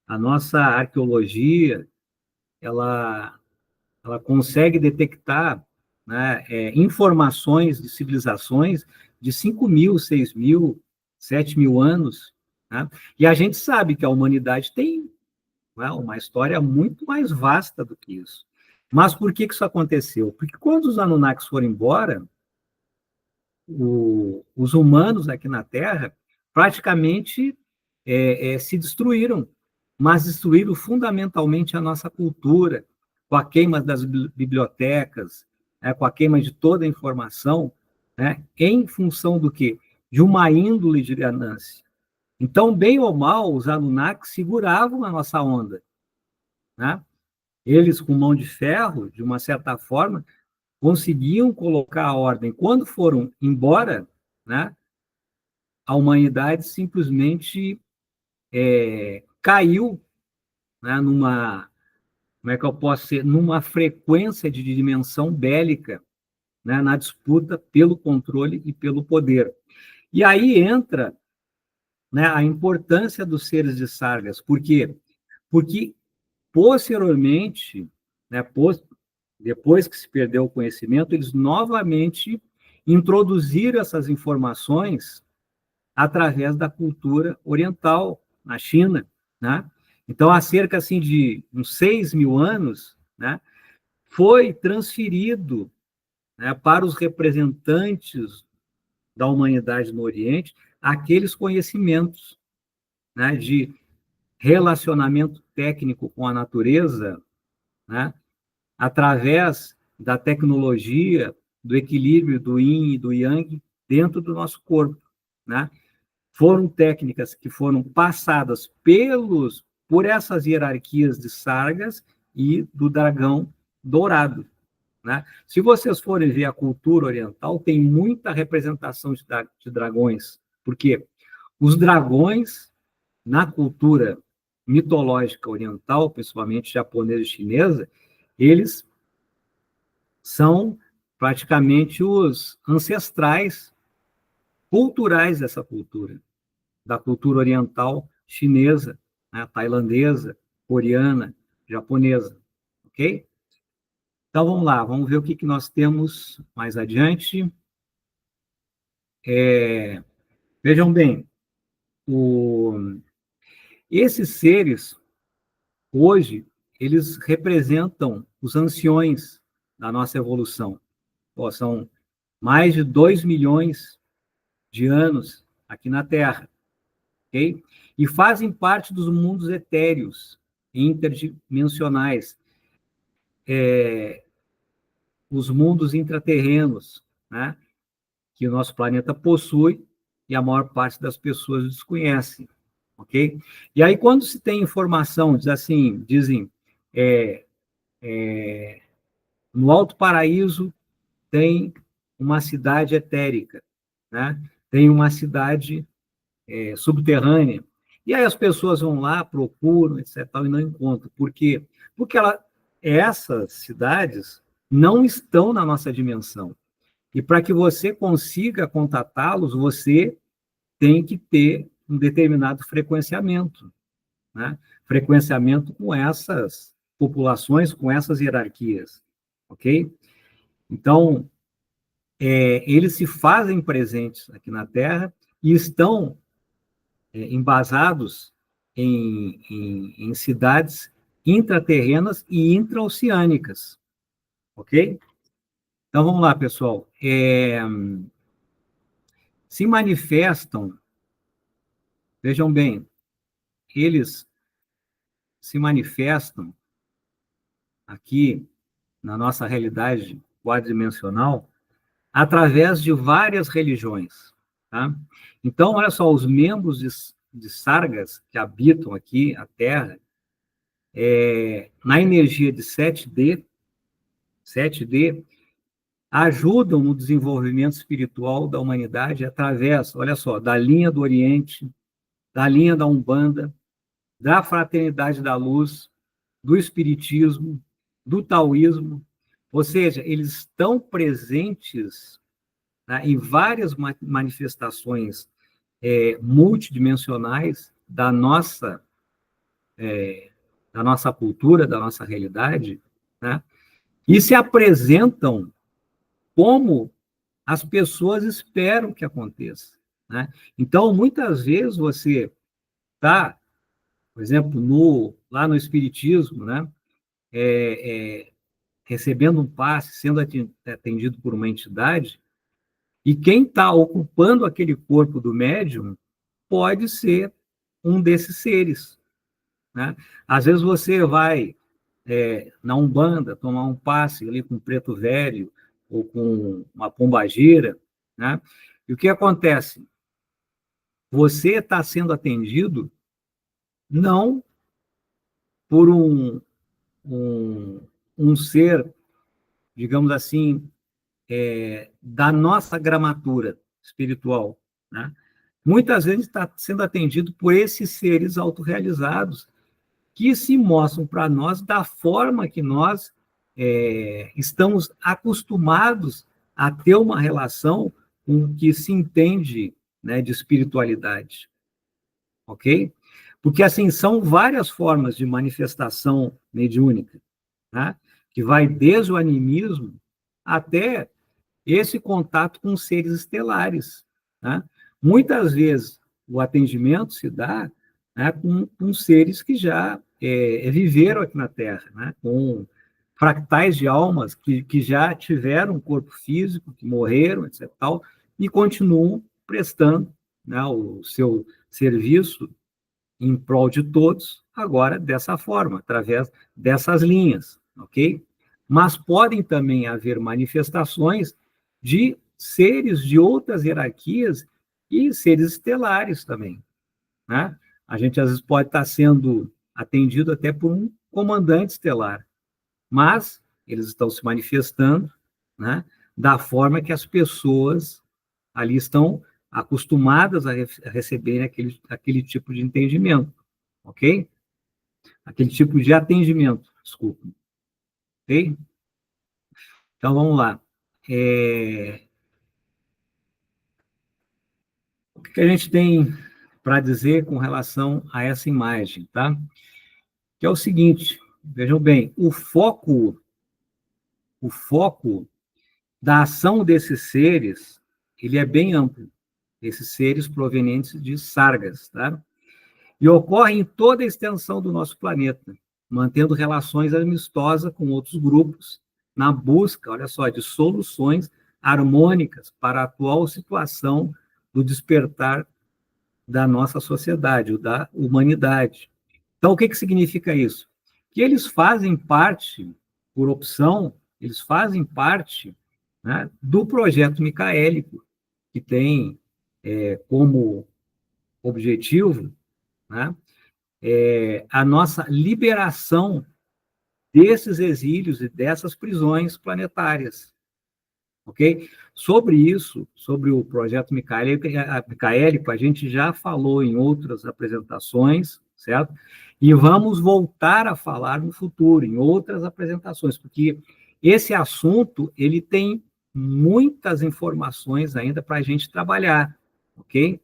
A nossa arqueologia, ela consegue detectar, né, informações de civilizações de 5.000, 6.000, 7.000 anos, né? E a gente sabe que a humanidade tem, né, uma história muito mais vasta do que isso. Mas por que isso aconteceu? Porque quando os Anunnakis foram embora, os humanos aqui na Terra praticamente se destruíram, mas destruíram fundamentalmente a nossa cultura, com a queima das bibliotecas, né, com a queima de toda a informação, né, em função do quê? De uma índole de ganância. Então, bem ou mal, os Anunnakis seguravam a nossa onda, né? Eles, com mão de ferro, de uma certa forma, conseguiam colocar a ordem. Quando foram embora, né, a humanidade simplesmente caiu, né, numa, como é que eu posso ser, numa frequência de dimensão bélica, né, na disputa pelo controle e pelo poder. E aí entra, né, a importância dos seres de Sargas. Por quê? Porque, posteriormente, né, depois que se perdeu o conhecimento, eles novamente introduziram essas informações através da cultura oriental, na China, né? Então, há cerca assim, de uns 6.000 anos, né, foi transferido, né, para os representantes da humanidade no Oriente aqueles conhecimentos, né, de relacionamento técnico com a natureza, né, através da tecnologia, do equilíbrio do yin e do yang dentro do nosso corpo, né? Foram técnicas que foram passadas por essas hierarquias de sargas e do dragão dourado, né? Se vocês forem ver a cultura oriental, tem muita representação de dragões, porque os dragões, na cultura mitológica oriental, principalmente japonesa e chinesa, eles são praticamente os ancestrais culturais dessa cultura, da cultura oriental chinesa, né, tailandesa, coreana, japonesa, ok? Então vamos lá, vamos ver o que nós temos mais adiante. Vejam bem, esses seres, hoje, eles representam os anciões da nossa evolução. Pô, são mais de 2 milhões de anos aqui na Terra, ok? E fazem parte dos mundos etéreos, interdimensionais, os mundos intraterrenos, né, que o nosso planeta possui e a maior parte das pessoas desconhecem, ok? E aí, quando se tem informação, dizem, no Alto Paraíso tem uma cidade etérica, né? Tem uma cidade subterrânea. E aí as pessoas vão lá, procuram, etc., e não encontram. Por quê? Porque essas cidades não estão na nossa dimensão. E para que você consiga contatá-los, você tem que ter um determinado frequenciamento, né? Frequenciamento com essas populações, com essas hierarquias, ok? Então, eles se fazem presentes aqui na Terra e estão embasados em cidades intraterrenas e intraoceânicas, ok? Então, vamos lá, pessoal. Se manifestam, vejam bem, eles se manifestam aqui na nossa realidade quadridimensional através de várias religiões, tá? Então, olha só, os membros de Sargas que habitam aqui a Terra, na energia de 7D, ajudam no desenvolvimento espiritual da humanidade através, olha só, da linha do Oriente, da linha da Umbanda, da Fraternidade da Luz, do Espiritismo, do Taoísmo, ou seja, eles estão presentes, né, em várias manifestações multidimensionais da nossa cultura, da nossa realidade, né, e se apresentam como as pessoas esperam que aconteça, né? Então, muitas vezes você está, por exemplo, lá no Espiritismo, né, recebendo um passe, sendo atendido por uma entidade, e quem está ocupando aquele corpo do médium pode ser um desses seres, né? Às vezes você vai na Umbanda tomar um passe ali com um preto velho ou com uma pombagira, né? E o que acontece? Você está sendo atendido não por um ser, digamos assim, da nossa gramatura espiritual, né? Muitas vezes está sendo atendido por esses seres autorrealizados que se mostram para nós da forma que nós estamos acostumados a ter uma relação com o que se entende, né, de espiritualidade, ok? Porque, assim, são várias formas de manifestação mediúnica, né? Que vai desde o animismo até esse contato com seres estelares, né? Muitas vezes o atendimento se dá, né, com seres que já viveram aqui na Terra, né, com fractais de almas que já tiveram um corpo físico, que morreram, etc. Tal, e continuam prestando, né, o seu serviço em prol de todos, agora dessa forma, através dessas linhas, ok? Mas podem também haver manifestações de seres de outras hierarquias e seres estelares também, né? A gente às vezes pode estar sendo atendido até por um comandante estelar, mas eles estão se manifestando, né, da forma que as pessoas ali estão acostumadas a receberem aquele tipo de entendimento, ok? Aquele tipo de atendimento, desculpa, ok? Então, vamos lá. O que a gente tem para dizer com relação a essa imagem, tá? Que é o seguinte, vejam bem, o foco da ação desses seres, ele é bem amplo, esses seres provenientes de sargas, tá? E ocorre em toda a extensão do nosso planeta, mantendo relações amistosas com outros grupos, na busca, olha só, de soluções harmônicas para a atual situação do despertar da nossa sociedade, da humanidade. Então, o que significa isso? Que eles fazem parte, por opção, eles fazem parte, né, do projeto micaélico, que tem como objetivo, né, a nossa liberação desses exílios e dessas prisões planetárias, ok? Sobre isso, sobre o projeto micaélico, a gente já falou em outras apresentações, certo? E vamos voltar a falar no futuro, em outras apresentações, porque esse assunto, ele tem muitas informações ainda para a gente trabalhar, ok?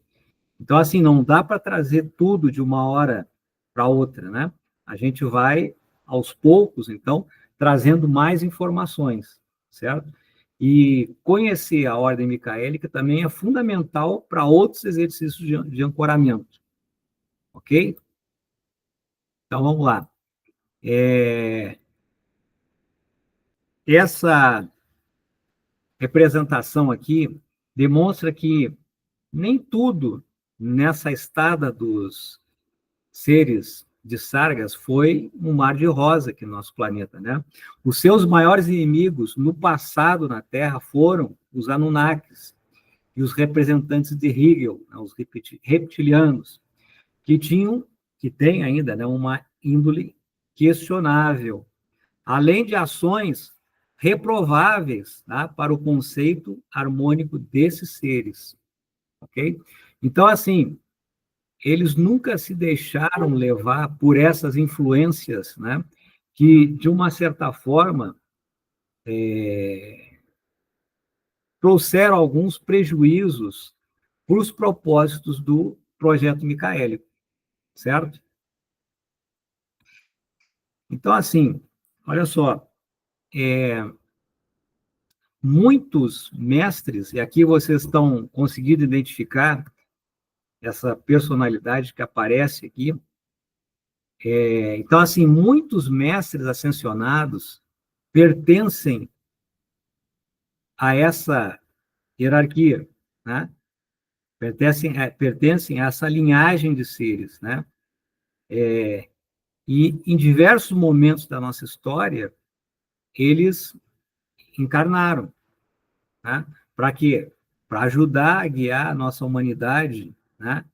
Então, assim, não dá para trazer tudo de uma hora para outra, né? A gente vai, aos poucos, então, trazendo mais informações, certo? E conhecer a ordem micaélica também é fundamental para outros exercícios de ancoramento, ok? Então, vamos lá. Essa representação aqui demonstra que nem tudo nessa estada dos seres de Sargas foi um mar de rosa aqui no nosso planeta, né? Os seus maiores inimigos no passado na Terra foram os Anunnakis e os representantes de Hegel, né, os reptilianos, que tinham, que têm ainda, né, uma índole questionável, além de ações reprováveis, tá, para o conceito harmônico desses seres, ok? Então, assim, eles nunca se deixaram levar por essas influências, né, que, de uma certa forma, trouxeram alguns prejuízos para os propósitos do projeto micaélico, certo? Então, assim, olha só, muitos mestres, e aqui vocês estão conseguindo identificar essa personalidade que aparece aqui, então, assim, muitos mestres ascensionados pertencem a essa hierarquia, né? Pertencem a essa linhagem de seres, né? E em diversos momentos da nossa história, eles encarnaram, né? Para quê? Para ajudar a guiar a nossa humanidade, né?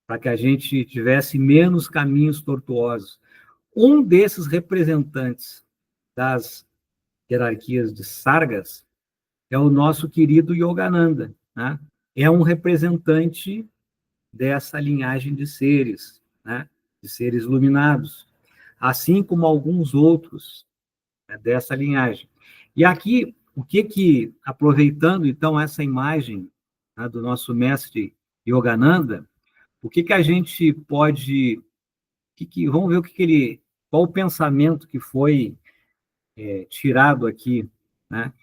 Para que a gente tivesse menos caminhos tortuosos. um desses representantes das hierarquias de Sargas é o nosso querido Yogananda, né? É um representante dessa linhagem de seres, né? De seres iluminados, assim como alguns outros, né, dessa linhagem. E aqui, aproveitando então essa imagem, né, do nosso mestre Yogananda, o que a gente pode, vamos ver qual o pensamento que foi tirado aqui, né?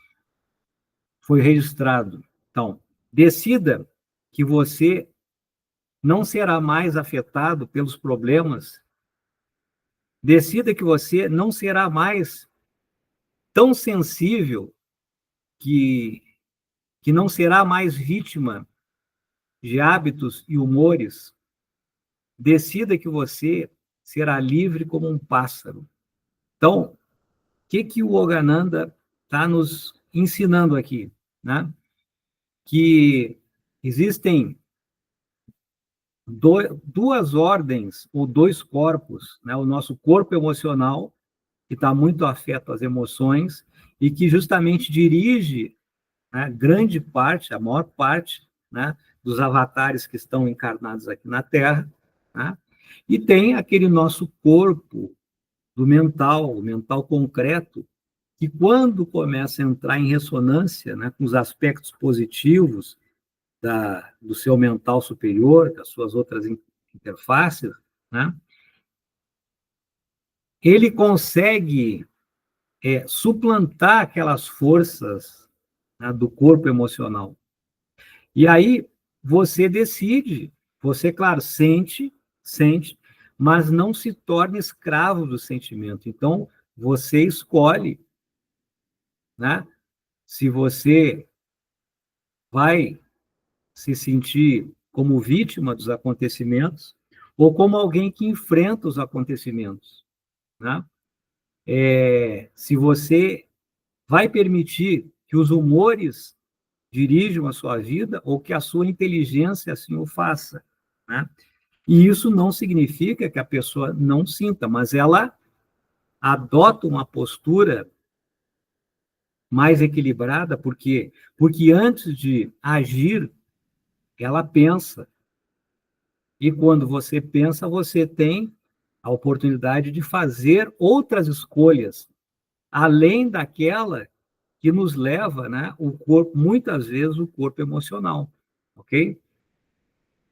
Foi registrado. Então, decida que você não será mais afetado pelos problemas, decida que você não será mais tão sensível, que, que não será mais vítima de hábitos e humores, decida que você será livre como um pássaro. Então, o que o Yogananda está nos ensinando aqui, né? Que existem duas ordens ou dois corpos, né? O nosso corpo emocional, que está muito afeto às emoções e que justamente dirige, né, grande parte, a maior parte, né, dos avatares que estão encarnados aqui na Terra, né? E tem aquele nosso corpo do mental, o mental concreto, que quando começa a entrar em ressonância, né, com os aspectos positivos do seu mental superior, das suas outras interfaces, né, ele consegue suplantar aquelas forças, né, do corpo emocional. E aí você decide, você, claro, sente, mas não se torna escravo do sentimento. Então, você escolhe, né, se você vai se sentir como vítima dos acontecimentos ou como alguém que enfrenta os acontecimentos, né? Se você vai permitir que os humores dirijam a sua vida ou que a sua inteligência assim o faça, né? E isso não significa que a pessoa não sinta, mas ela adota uma postura mais equilibrada, porque antes de agir, ela pensa. E quando você pensa, você tem a oportunidade de fazer outras escolhas, além daquela que nos leva, né, o corpo, muitas vezes o corpo emocional, ok?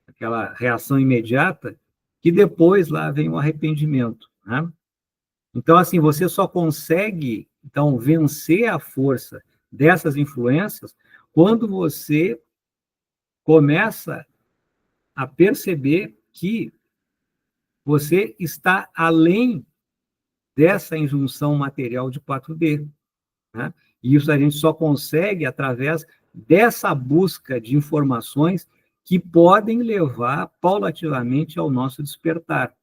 Aquela reação imediata, que depois lá vem o arrependimento, né? Então, assim, você só consegue, então, vencer a força dessas influências quando você começa a perceber que você está além dessa injunção material de 4D, né? E isso a gente só consegue através dessa busca de informações que podem levar paulatinamente ao nosso despertar,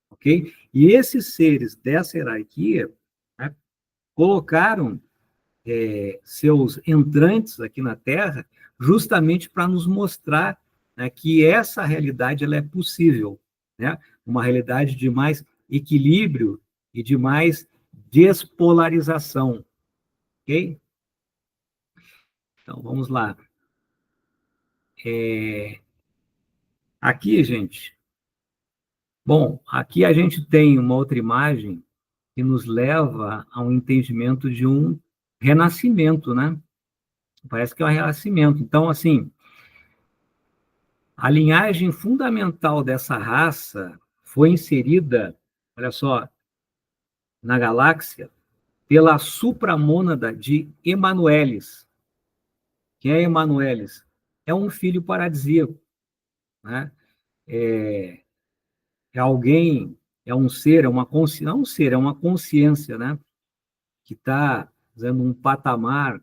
ok? E esses seres dessa hierarquia, né, colocaram seus entrantes aqui na Terra justamente para nos mostrar, né, que essa realidade ela é possível, né? Uma realidade de mais equilíbrio e de mais despolarização, ok? Então, vamos lá. Aqui, gente, bom, aqui a gente tem uma outra imagem que nos leva a um entendimento de um renascimento, né? Parece que é um renascimento. Então, assim, a linhagem fundamental dessa raça foi inserida, olha só, na galáxia, pela supramônada de Emanuelis. Quem é Emanuelis? É um filho paradisíaco, né? É alguém, é um ser, é uma consciência, não um ser, é uma consciência, né? Que está fazendo um patamar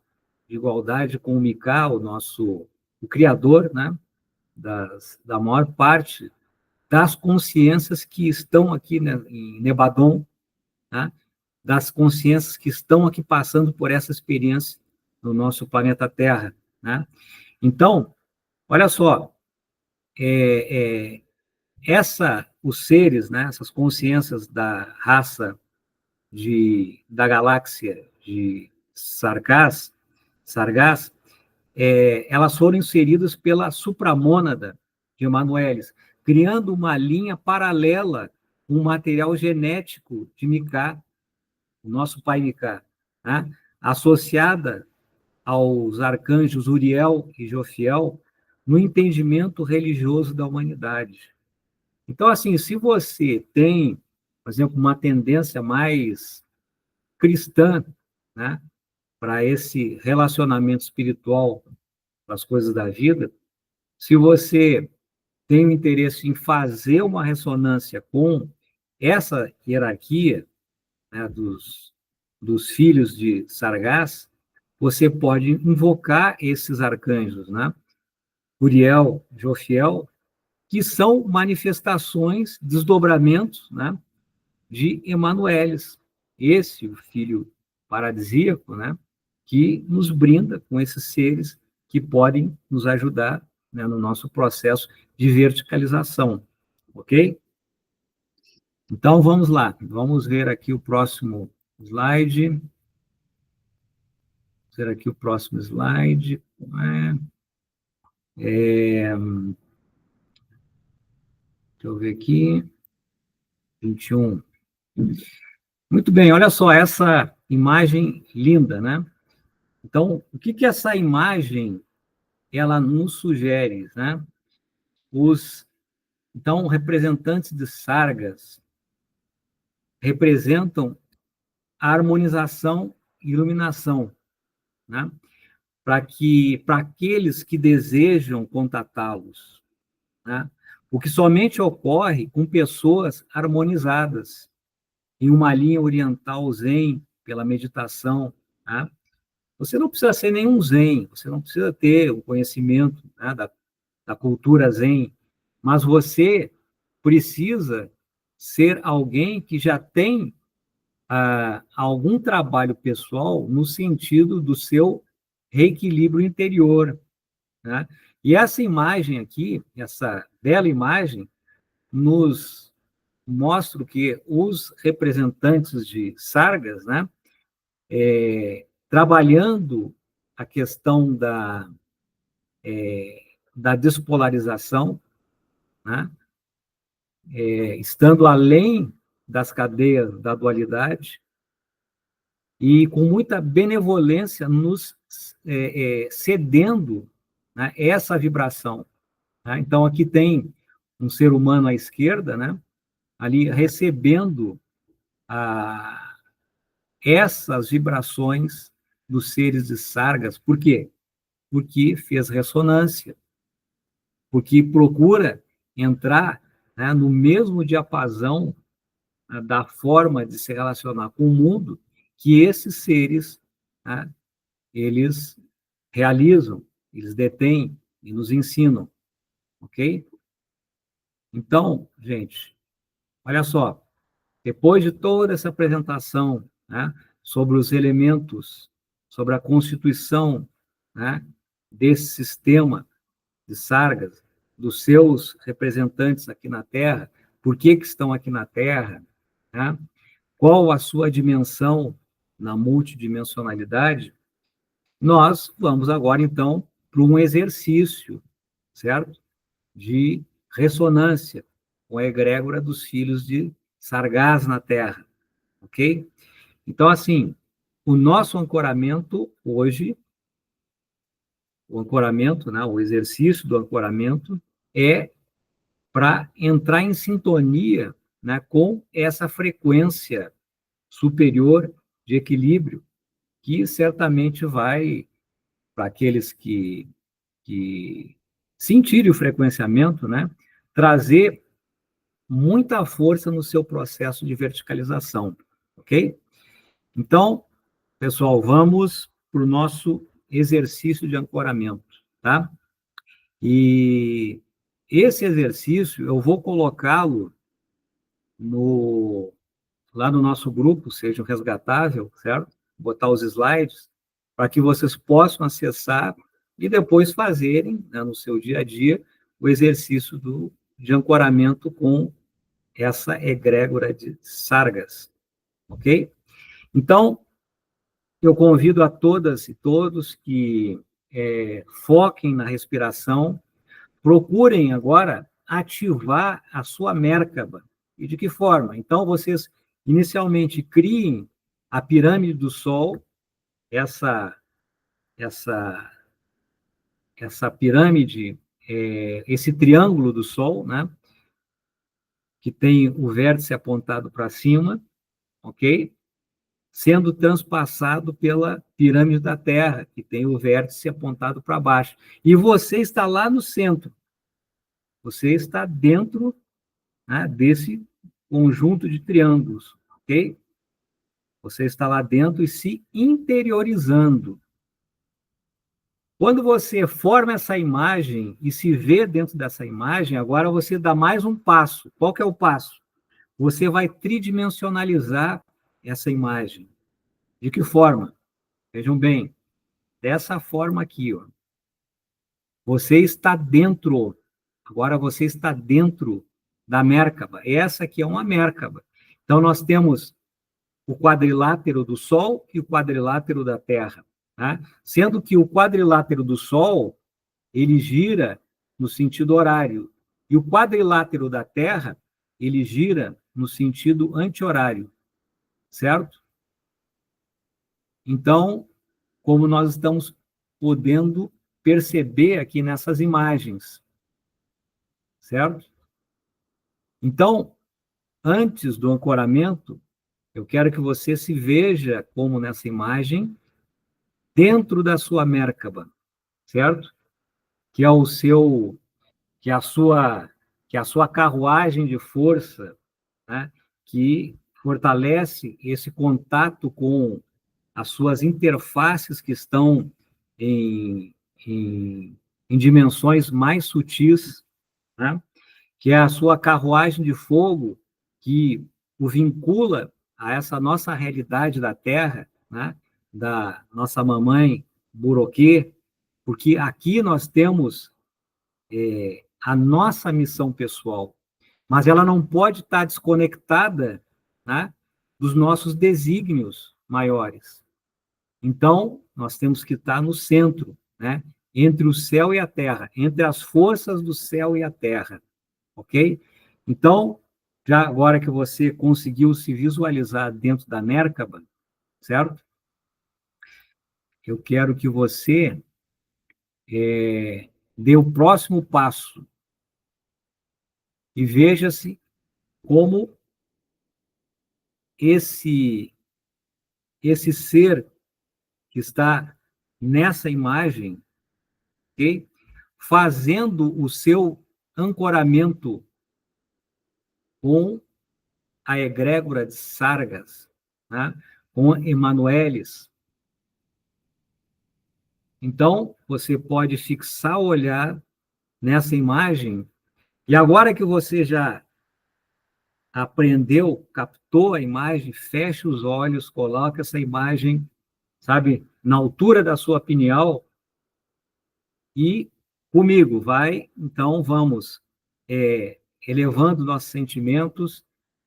de igualdade com o Mika, o criador, né? Da maior parte das consciências que estão aqui, né, em Nebadon, né? Das consciências que estão aqui passando por essa experiência no nosso planeta Terra, né? Então, olha só, essa os seres, né, essas consciências da raça da galáxia de Sargás, elas foram inseridas pela supramônada de Emanuelis, criando uma linha paralela com o material genético de Micá, o nosso pai Micá, né? Associada aos arcanjos Uriel e Jofiel no entendimento religioso da humanidade. Então, assim, se você tem, por exemplo, uma tendência mais cristã, né, para esse relacionamento espiritual com as coisas da vida, se você tem o interesse em fazer uma ressonância com essa hierarquia, né, dos filhos de Sargás, você pode invocar esses arcanjos, né? Uriel, Jofiel, que são manifestações, desdobramentos, né, de Emanuelis, esse o filho paradisíaco, né, que nos brinda com esses seres que podem nos ajudar, né, no nosso processo de verticalização, ok? Então, vamos lá, vamos ver aqui o próximo slide. Vamos ver aqui o próximo slide. Deixa eu ver aqui. 21. Muito bem, olha só essa imagem linda, né? Então, o que essa imagem ela nos sugere, né? Então, representantes de Sargas representam a harmonização e iluminação, né? Para aqueles que desejam contatá-los, né? O que somente ocorre com pessoas harmonizadas em uma linha oriental zen pela meditação, né? Você não precisa ser nenhum zen, você não precisa ter o conhecimento, né, da cultura zen, mas você precisa ser alguém que já tem algum trabalho pessoal no sentido do seu reequilíbrio interior, né? E essa imagem aqui, essa bela imagem, nos mostra que os representantes de Sargas, né, trabalhando a questão da despolarização, né, estando além das cadeias da dualidade e com muita benevolência nos cedendo, né, essa vibração. Né? Então, aqui tem um ser humano à esquerda, né, ali recebendo essas vibrações dos seres de Sargas. Por quê? Porque fez ressonância, porque procura entrar, né, no mesmo diapasão, né, da forma de se relacionar com o mundo que esses seres, né, eles realizam, eles detêm e nos ensinam, ok? Então, gente, olha só, depois de toda essa apresentação, né, sobre os elementos, sobre a constituição, né, desse sistema de Sargas, dos seus representantes aqui na Terra, por que estão aqui na Terra, né, qual a sua dimensão na multidimensionalidade, nós vamos agora, então, para um exercício, certo? De ressonância com a egrégora dos filhos de Sargás na Terra, ok? Então, assim, o nosso ancoramento hoje, o ancoramento, né, o exercício do ancoramento é para entrar em sintonia, né, com essa frequência superior de equilíbrio, que certamente vai, para aqueles que sentirem o frequenciamento, né, trazer muita força no seu processo de verticalização, ok? Então, pessoal, vamos para o nosso exercício de ancoramento, tá? E esse exercício eu vou colocá-lo lá no nosso grupo, seja resgatável, certo? Botar os slides para que vocês possam acessar e depois fazerem, né, no seu dia a dia, o exercício de ancoramento com essa egrégora de Sargas, ok? Então, eu convido a todas e todos que foquem na respiração, procurem agora ativar a sua Mérkaba. E de que forma? Então, vocês inicialmente criem a pirâmide do Sol, essa, essa, essa pirâmide, esse triângulo do Sol, né? Que tem o vértice apontado para cima, ok? Sendo transpassado pela pirâmide da Terra, que tem o vértice apontado para baixo. E você está lá no centro. Você está dentro, né, desse conjunto de triângulos, ok? Você está lá dentro e se interiorizando. Quando você forma essa imagem e se vê dentro dessa imagem, agora você dá mais um passo. Qual que é o passo? Você vai tridimensionalizar essa imagem. De que forma? Vejam bem, dessa forma aqui, ó. Você está dentro, agora você está dentro da Mérkaba. Essa aqui é uma Mérkaba. Então, nós temos o quadrilátero do Sol e o quadrilátero da Terra. Tá? Sendo que o quadrilátero do Sol, ele gira no sentido horário, e o quadrilátero da Terra, ele gira no sentido anti-horário, certo? Então, como nós estamos podendo perceber aqui nessas imagens, certo? Então, antes do ancoramento, eu quero que você se veja como nessa imagem, dentro da sua Mérkaba, certo? Que é o seu, que é a sua, que é a sua carruagem de força, né? Que fortalece esse contato com as suas interfaces que estão em, em, em dimensões mais sutis, né? Que é a sua carruagem de fogo que o vincula a essa nossa realidade da Terra, né? Da nossa mamãe Buroquê, porque aqui nós temos a nossa missão pessoal, mas ela não pode estar desconectada, né, dos nossos desígnios maiores. Então, nós temos que estar no centro, né, entre o céu e a terra, entre as forças do céu e a terra, ok? Então, já agora que você conseguiu se visualizar dentro da Mérkaba, certo? Eu quero que você dê o próximo passo e veja-se como esse ser que está nessa imagem, okay? Fazendo o seu ancoramento com a egrégora de Sargas, né? Com Emanuelis. Então, você pode fixar o olhar nessa imagem, e agora que você já aprendeu, captou a imagem, feche os olhos, coloque essa imagem, sabe, na altura da sua pineal, e comigo, vai, então vamos elevando nossos sentimentos,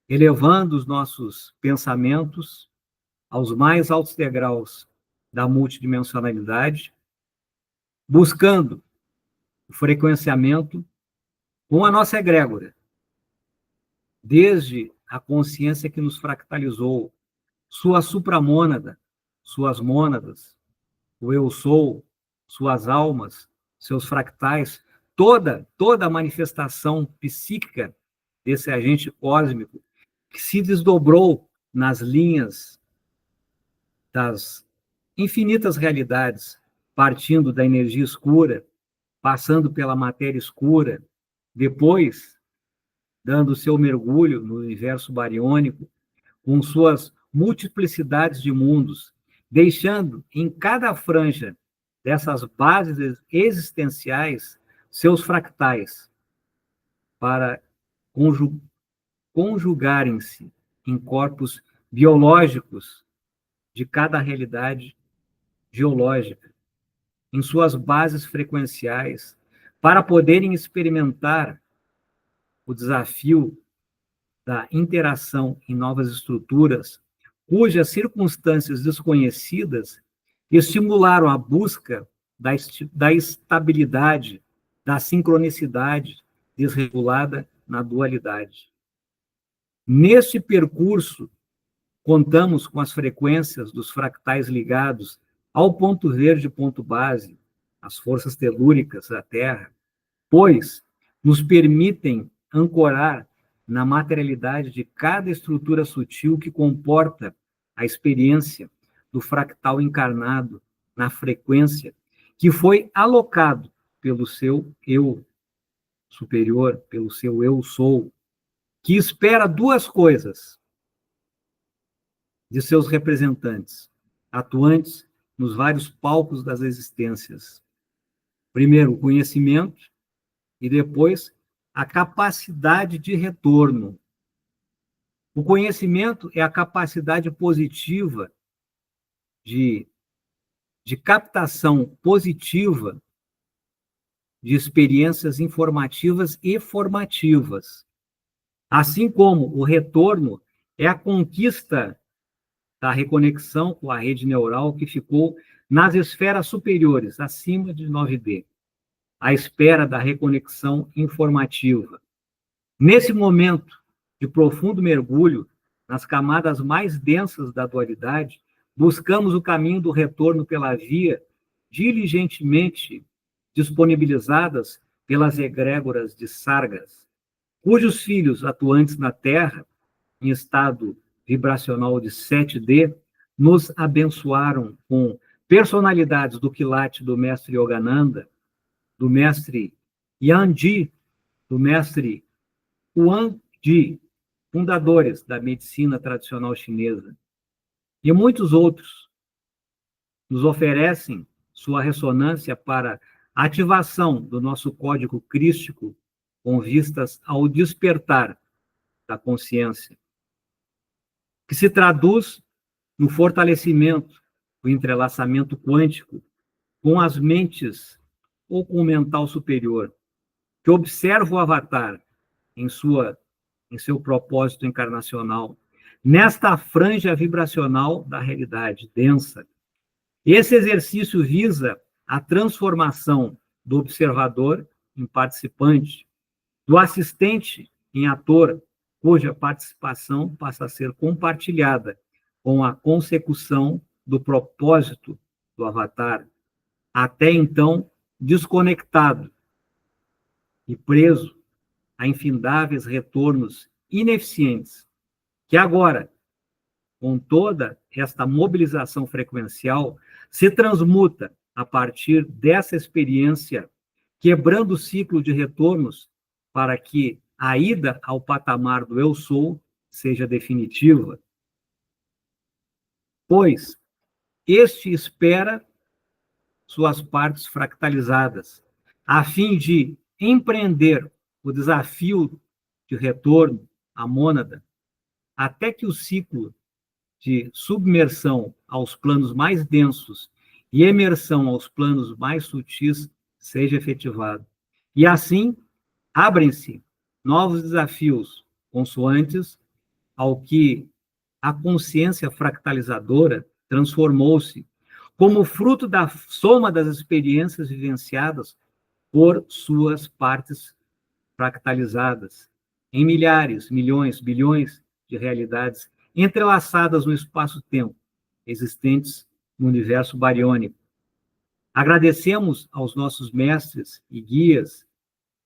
elevando os nossos pensamentos aos mais altos degraus da multidimensionalidade, buscando o frequenciamento com a nossa egrégora, desde a consciência que nos fractalizou, sua supramônada, suas mônadas, o eu sou, suas almas, seus fractais, toda a manifestação psíquica desse agente cósmico que se desdobrou nas linhas das infinitas realidades, partindo da energia escura, passando pela matéria escura, depois dando seu mergulho no universo bariônico, com suas multiplicidades de mundos, deixando em cada franja dessas bases existenciais seus fractais para conjugarem-se em corpos biológicos de cada realidade geológica, em suas bases frequenciais, para poderem experimentar o desafio da interação em novas estruturas, cujas circunstâncias desconhecidas estimularam a busca da estabilidade, da sincronicidade desregulada na dualidade. Neste percurso, contamos com as frequências dos fractais ligados ao ponto verde ponto base, as forças telúricas da Terra, pois nos permitem ancorar na materialidade de cada estrutura sutil que comporta a experiência do fractal encarnado na frequência que foi alocado pelo seu eu superior, pelo seu eu sou, que espera duas coisas de seus representantes, atuantes nos vários palcos das existências. Primeiro, o conhecimento, e depois, a capacidade de retorno. O conhecimento é a capacidade positiva de captação positiva de experiências informativas e formativas. Assim como o retorno é a conquista da reconexão com a rede neural que ficou nas esferas superiores, acima de 9D, à espera da reconexão informativa. Nesse momento de profundo mergulho nas camadas mais densas da dualidade, buscamos o caminho do retorno pela via diligentemente disponibilizadas pelas egrégoras de Sargas, cujos filhos atuantes na Terra, em estado vibracional de 7D, nos abençoaram com personalidades do quilate do mestre Yogananda, do mestre Yanji, do mestre Huangdi, fundadores da medicina tradicional chinesa, e muitos outros nos oferecem sua ressonância para a ativação do nosso código crístico com vistas ao despertar da consciência, que se traduz no fortalecimento do entrelaçamento quântico com as mentes ou com o mental superior, que observa o avatar em seu propósito encarnacional, nesta franja vibracional da realidade densa. Esse exercício visa a transformação do observador em participante, do assistente em ator, cuja participação passa a ser compartilhada com a consecução do propósito do avatar, até então desconectado e preso a infindáveis retornos ineficientes, que agora, com toda esta mobilização frequencial, se transmuta a partir dessa experiência, quebrando o ciclo de retornos para que a ida ao patamar do eu sou seja definitiva. Pois este espera suas partes fractalizadas, a fim de empreender o desafio de retorno à mônada, até que o ciclo de submersão aos planos mais densos e emersão aos planos mais sutis seja efetivado. E assim, abrem-se novos desafios consoantes ao que a consciência fractalizadora transformou-se como fruto da soma das experiências vivenciadas por suas partes fractalizadas, em milhares, milhões, bilhões de realidades entrelaçadas no espaço-tempo, existentes no universo bariônico. Agradecemos aos nossos mestres e guias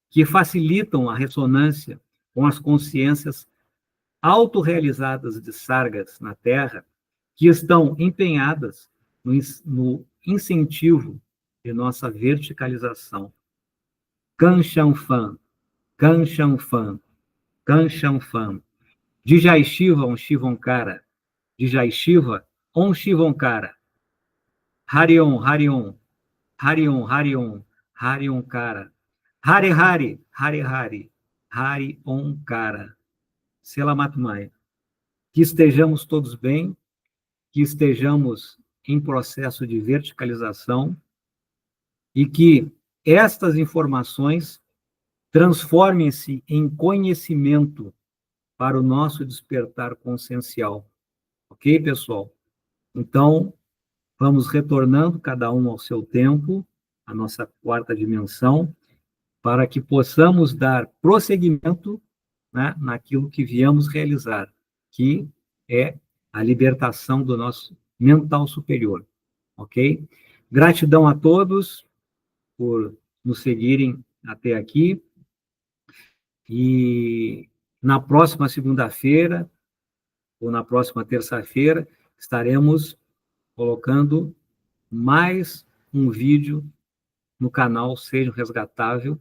que facilitam a ressonância com as consciências autorrealizadas de Sargas na Terra, que estão empenhadas no incentivo de nossa verticalização. Kanchanfan, Kanchanfan, Kanchanfan. Dijai Shiva Om Shivonkara, Dijai Shiva Om Shivonkara. Harion, Harion, Harion, Harion, Harionkara. Hare Hari, Hare Hari, Harionkara. Selamat Mai. Que estejamos todos bem, que estejamos em processo de verticalização e que estas informações transformem-se em conhecimento para o nosso despertar consciencial. Ok, pessoal? Então, vamos retornando cada um ao seu tempo, a nossa quarta dimensão, para que possamos dar prosseguimento, né, naquilo que viemos realizar, que é a libertação do nosso mental superior. Ok? Gratidão a todos por nos seguirem até aqui. E na próxima segunda-feira, ou na próxima terça-feira, estaremos colocando mais um vídeo no canal Seja Resgatável,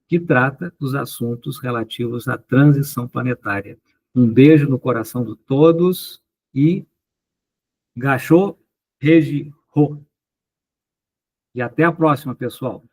que trata dos assuntos relativos à transição planetária. Um beijo no coração de todos e Gachô Regi Ho. E até a próxima, pessoal.